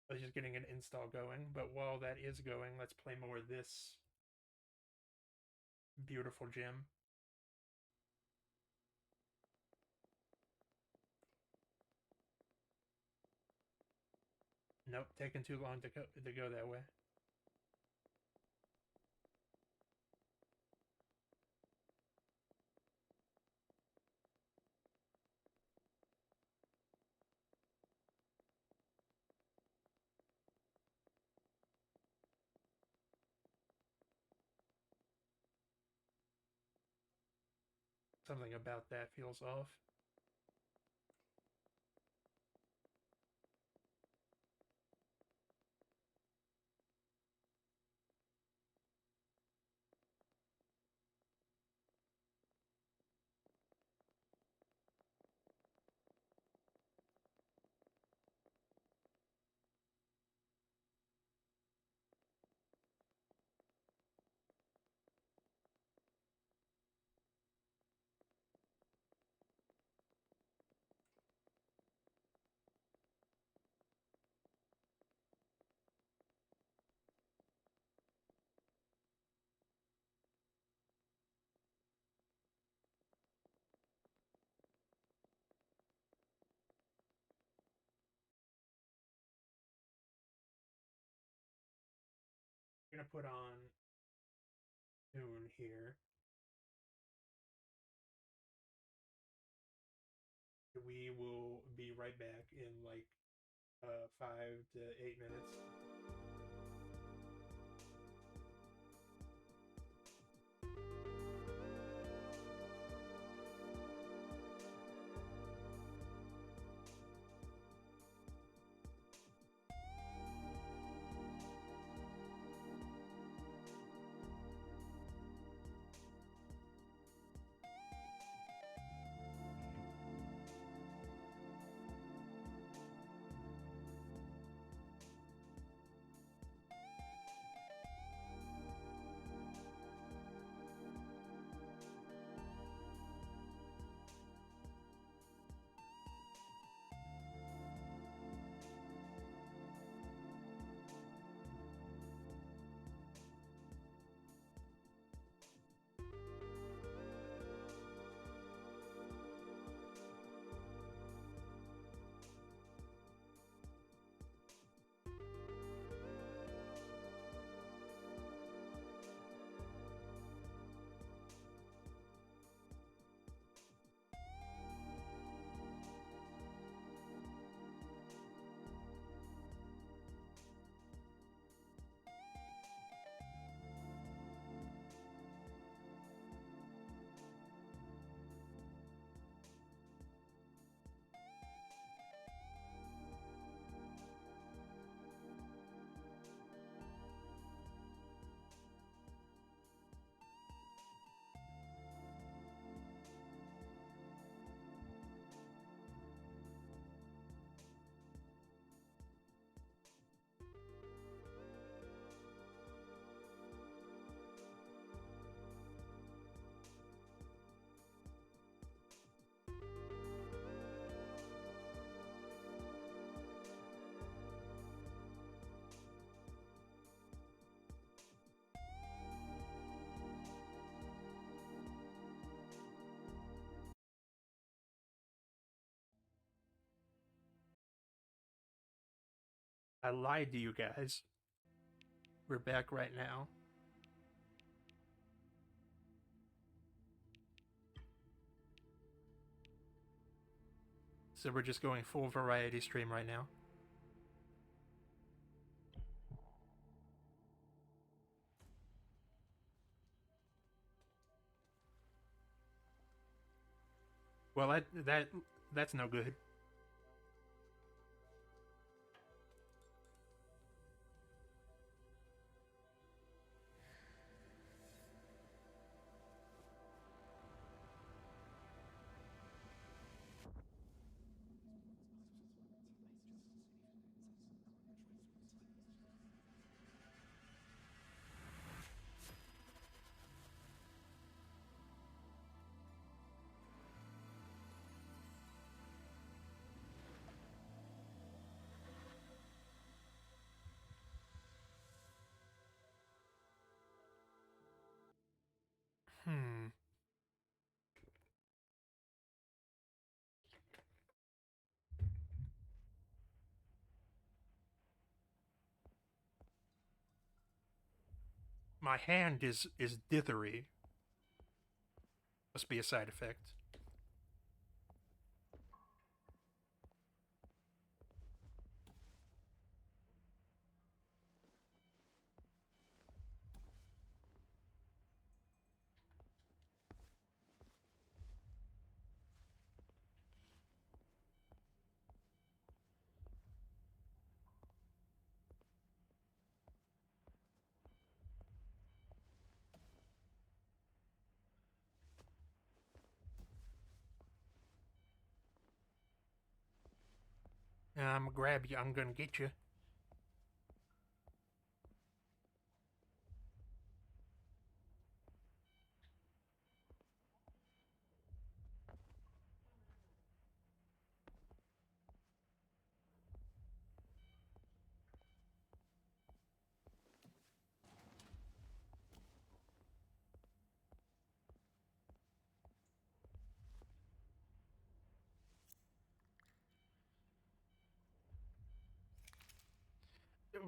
I was just getting an install going, but while that is going, let's play more of this beautiful gem. Nope, taking too long to go that way. Something about that feels off. I'm gonna put on tune here. We will be right back in like 5 to 8 minutes. I lied to you guys. We're back right now. So we're just going full variety stream right now. Well, that's no good. My hand is dithery. Must be a side effect. I'm gonna grab you. I'm gonna get you.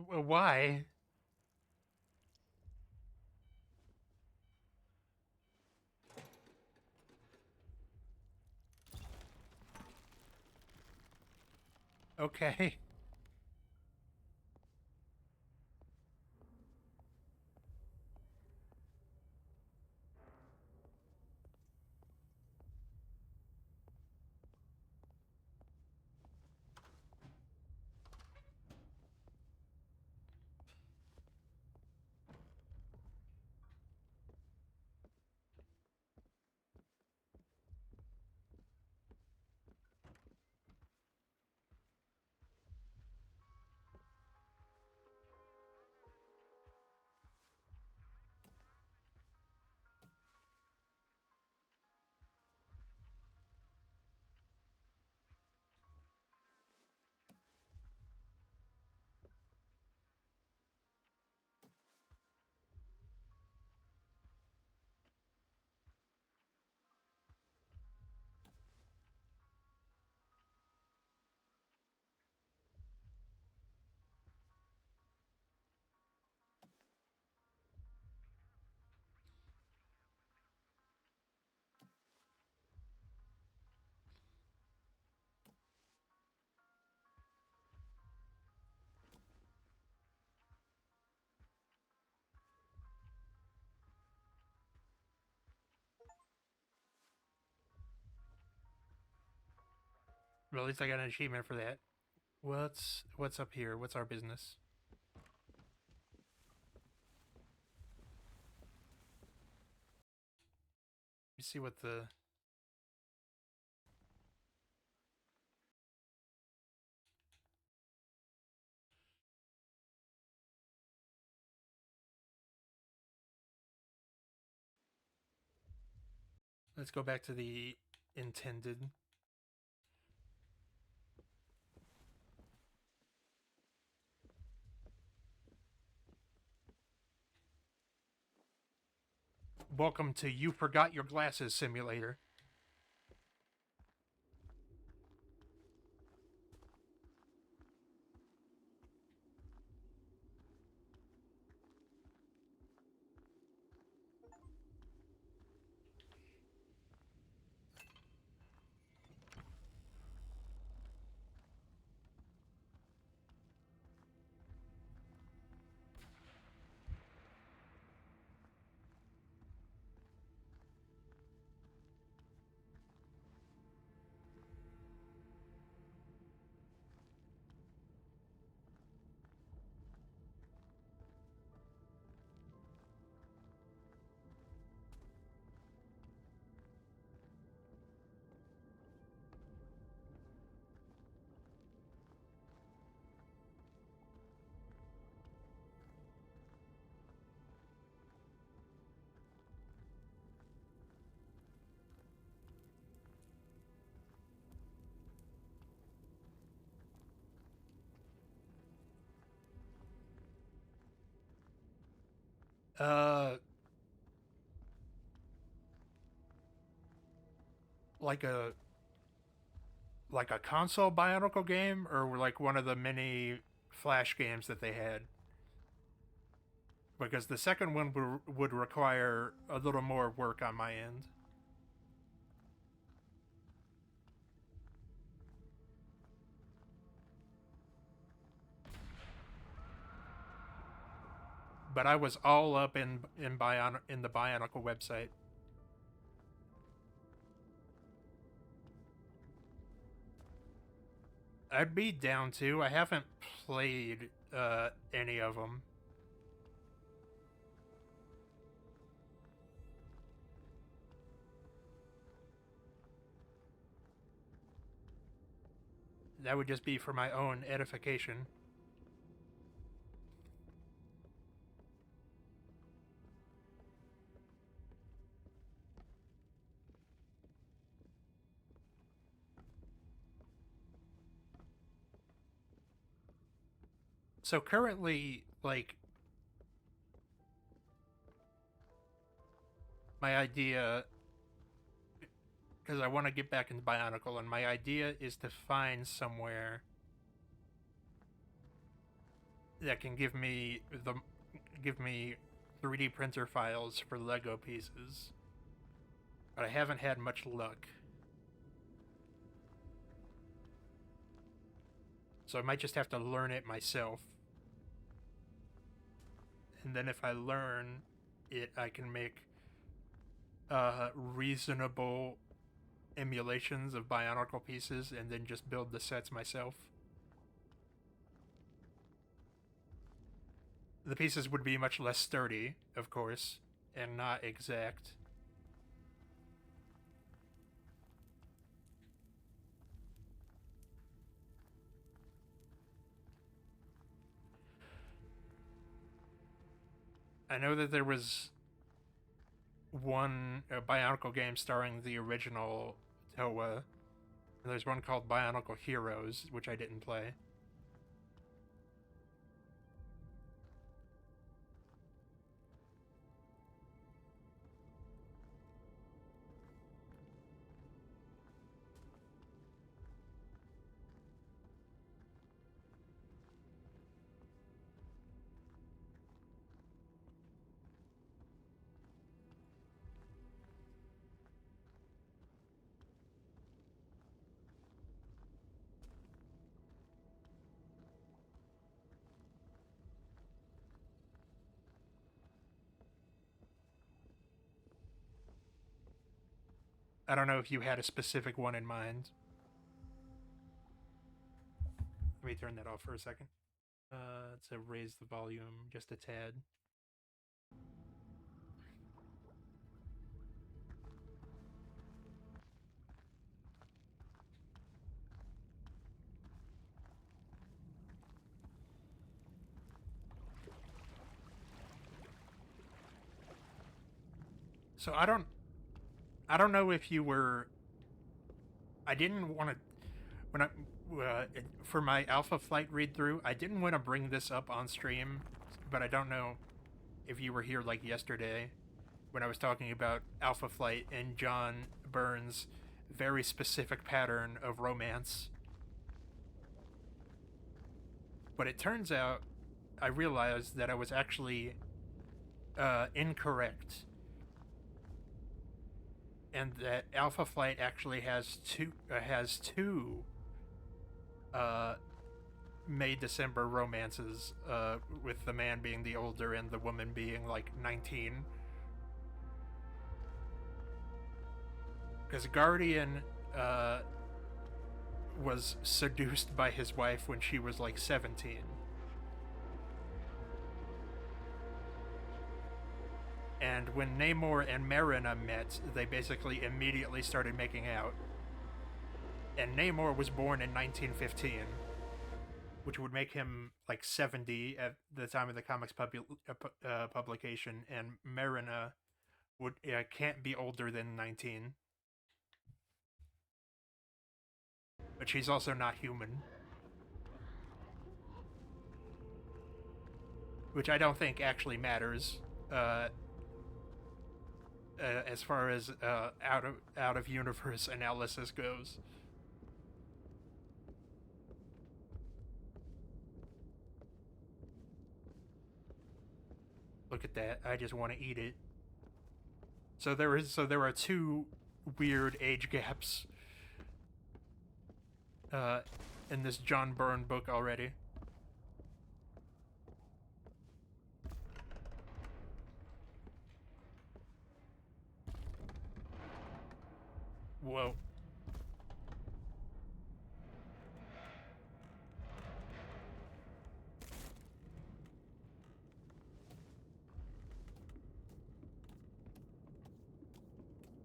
Why? Okay. Well, at least I got an achievement for that. What's up here? What's our business? Let me see what the... Let's go back to the intended. Welcome to You Forgot Your Glasses Simulator. Uh, like a console Bionicle game, or like one of the mini Flash games that they had. Because the second one would require a little more work on my end. But I was all up in the Bionicle website. I'd be down to. I haven't played any of them. That would just be for my own edification. So currently, like, my idea, because I want to get back into Bionicle, and my idea is to find somewhere that can give me 3D printer files for Lego pieces. But I haven't had much luck. So I might just have to learn it myself. And then if I learn it, I can make reasonable emulations of Bionicle pieces and then just build the sets myself. The pieces would be much less sturdy, of course, and not exact. I know that there was one Bionicle game starring the original Toa. There's one called Bionicle Heroes, which I didn't play. I don't know if you had a specific one in mind. Let me turn that off for a second. To raise the volume just a tad. So I don't know if you were. I didn't want to when I for my Alpha Flight read through. I didn't want to bring this up on stream, but I don't know if you were here like yesterday when I was talking about Alpha Flight and John Byrne's very specific pattern of romance. But it turns out I realized that I was actually incorrect. And that Alpha Flight actually has two May December romances, with the man being the older and the woman being like 19. Because Guardian was seduced by his wife when she was like 17. And when Namor and Marina met, they basically immediately started making out. And Namor was born in 1915, which would make him like 70 at the time of the comics publication, and Marina can't be older than 19. But she's also not human. Which I don't think actually matters. as far as out of universe analysis goes. Look at that! I just want to eat it. So there are two weird age gaps in this John Byrne book already. Whoa.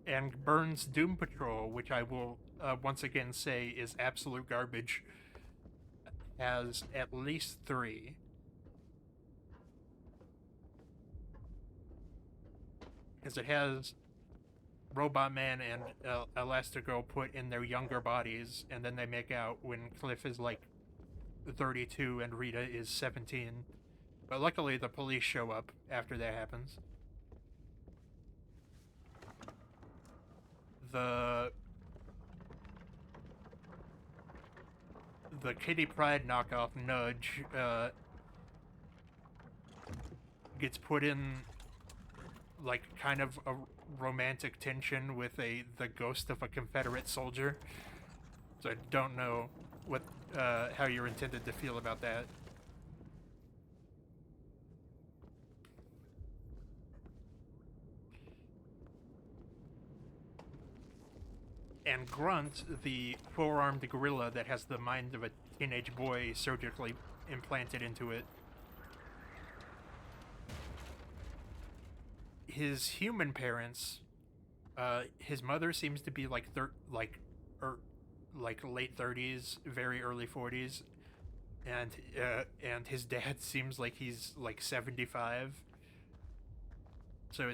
And Byrne's Doom Patrol, which I will once again say is absolute garbage, has at least 3. Because it has Robot Man and Elastigirl put in their younger bodies, and then they make out when Cliff is like 32 and Rita is 17. But luckily the police show up after that happens. The Kitty Pryde knockoff Nudge gets put in like kind of a romantic tension with the ghost of a Confederate soldier. So I don't know what how you're intended to feel about that. And Grunt, the 4-armed gorilla that has the mind of a teenage boy surgically implanted into it. His human parents, his mother seems to be like late 30s, very early 40s, and his dad seems like he's like 75. So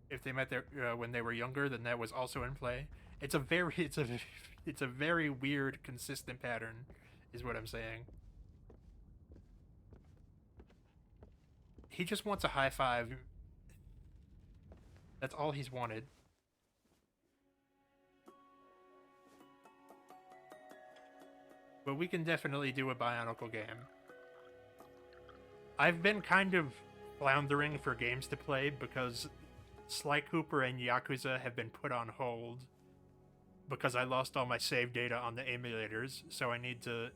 if they met there when they were younger, then that was also in play. It's a very weird, consistent pattern, is what I'm saying. He just wants a high five. That's all he's wanted. But we can definitely do a Bionicle game. I've been kind of floundering for games to play because Sly Cooper and Yakuza have been put on hold because I lost all my save data on the emulators, so I need to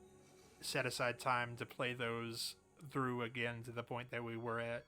set aside time to play those through again to the point that we were at.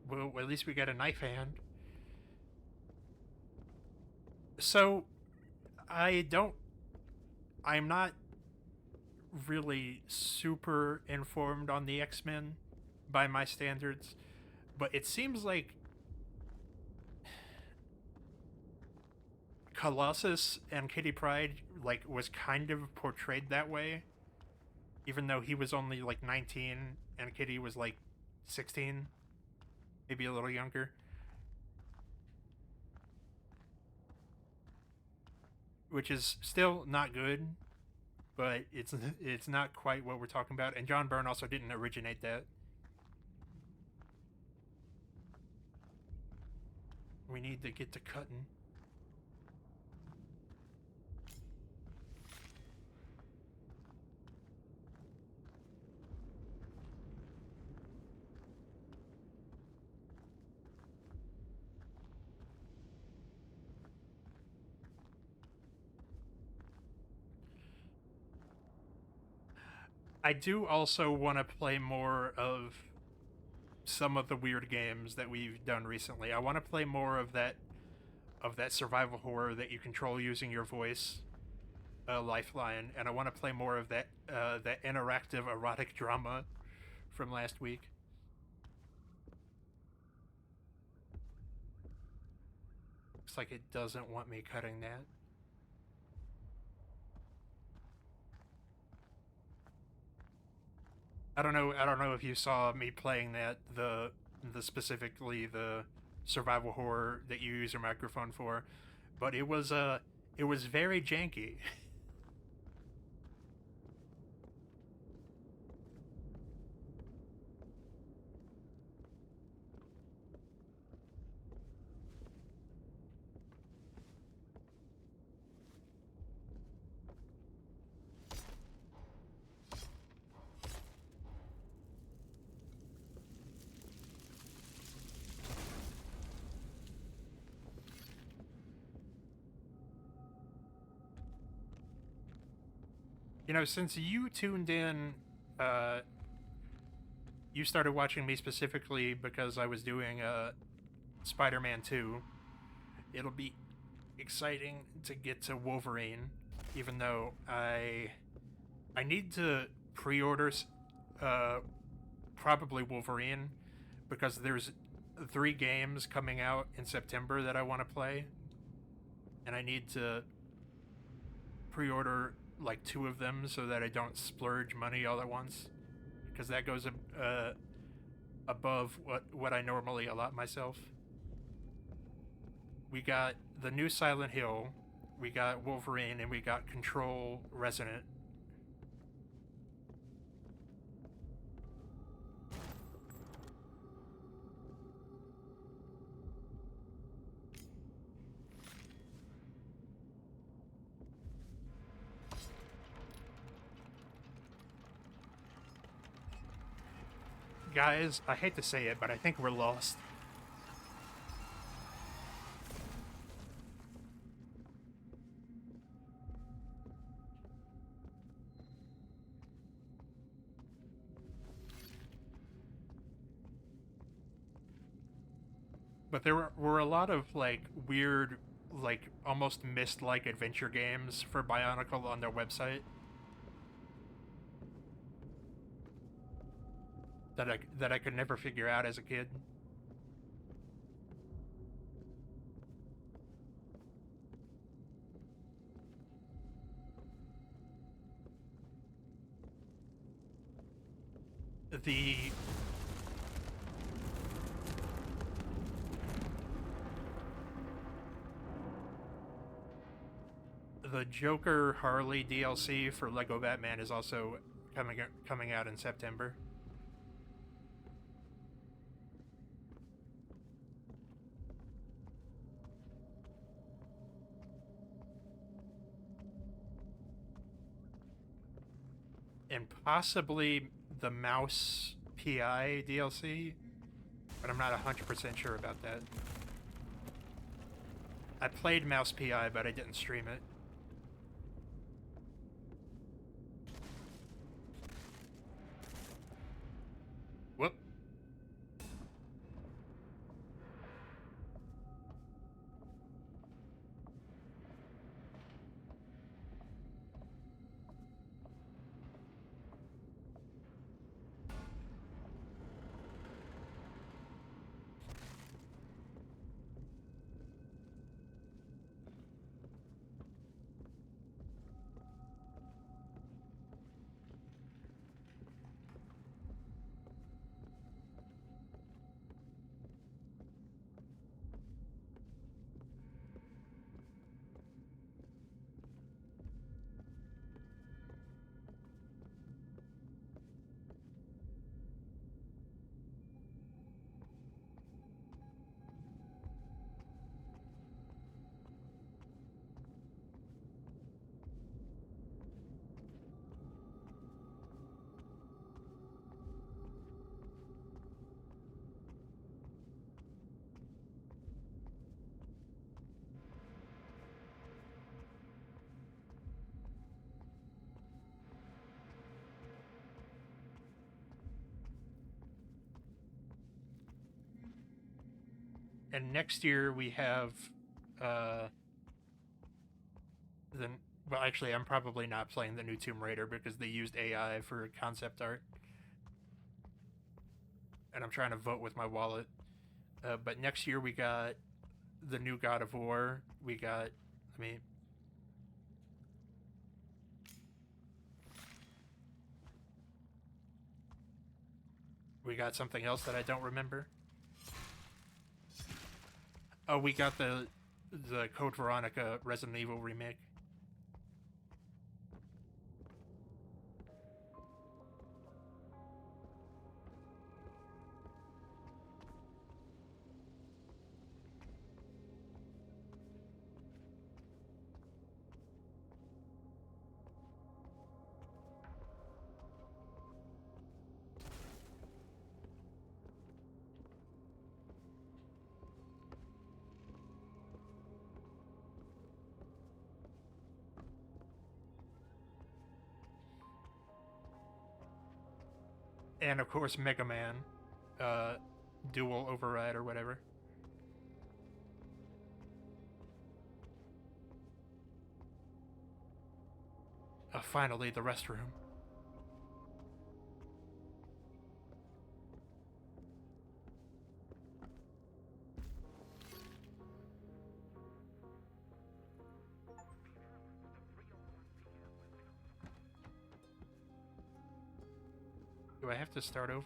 Well, at least we got a knife hand. So, I'm not really super informed on the X-Men by my standards, but it seems like Colossus and Kitty Pryde was kind of portrayed that way, even though he was only like 19 and Kitty was like 16. Maybe a little younger. Which is still not good, but it's not quite what we're talking about. And John Byrne also didn't originate that. We need to get to cutting. I do also want to play more of some of the weird games that we've done recently. I want to play more of that of that survival horror that you control using your voice, Lifeline, and I want to play more of that that interactive erotic drama from last week. Looks like it doesn't want me cutting that. I don't know if you saw me playing that, the specifically the survival horror that you use your microphone for, but it was very janky. You know, since you tuned in, you started watching me specifically because I was doing Spider-Man 2. It'll be exciting to get to Wolverine, even though I need to pre-order probably Wolverine, because there's 3 games coming out in September that I want to play, and I need to pre-order like 2 of them so that I don't splurge money all at once, because that goes above what I normally allot myself. We got the new Silent Hill, we got Wolverine, and we got Control Resonant. Guys, I hate to say it, but I think we're lost. But there were a lot of, like, weird, like, almost Myst-like adventure games for Bionicle on their website that I could never figure out as a kid. The Joker Harley DLC for Lego Batman is also coming out in September. And possibly the Mouse PI DLC, but I'm not 100% sure about that. I played Mouse PI, but I didn't stream it. Whoop. And next year we have then, well, actually, I'm probably not playing the new Tomb Raider because they used AI for concept art. And I'm trying to vote with my wallet. But next year we got the new God of War. We got, we got something else that I don't remember. Oh, we got the Code Veronica Resident Evil remake. And of course, Mega Man, Dual Override or whatever. Finally, the restroom. Do I have to start over?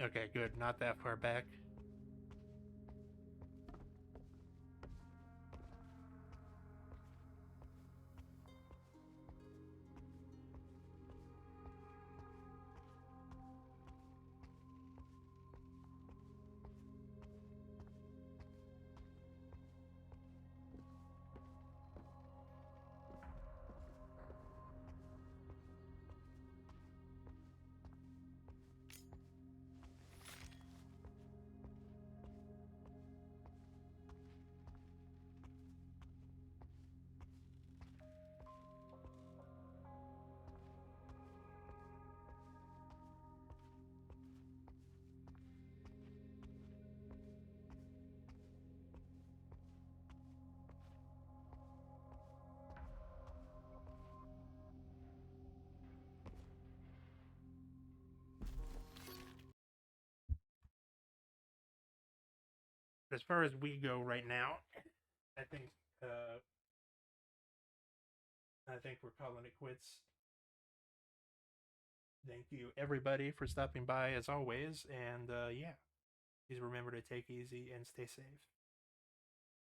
Okay, good. Not that far back. As far as we go right now, I think we're calling it quits. Thank you everybody for stopping by as always, and yeah, please remember to take easy and stay safe.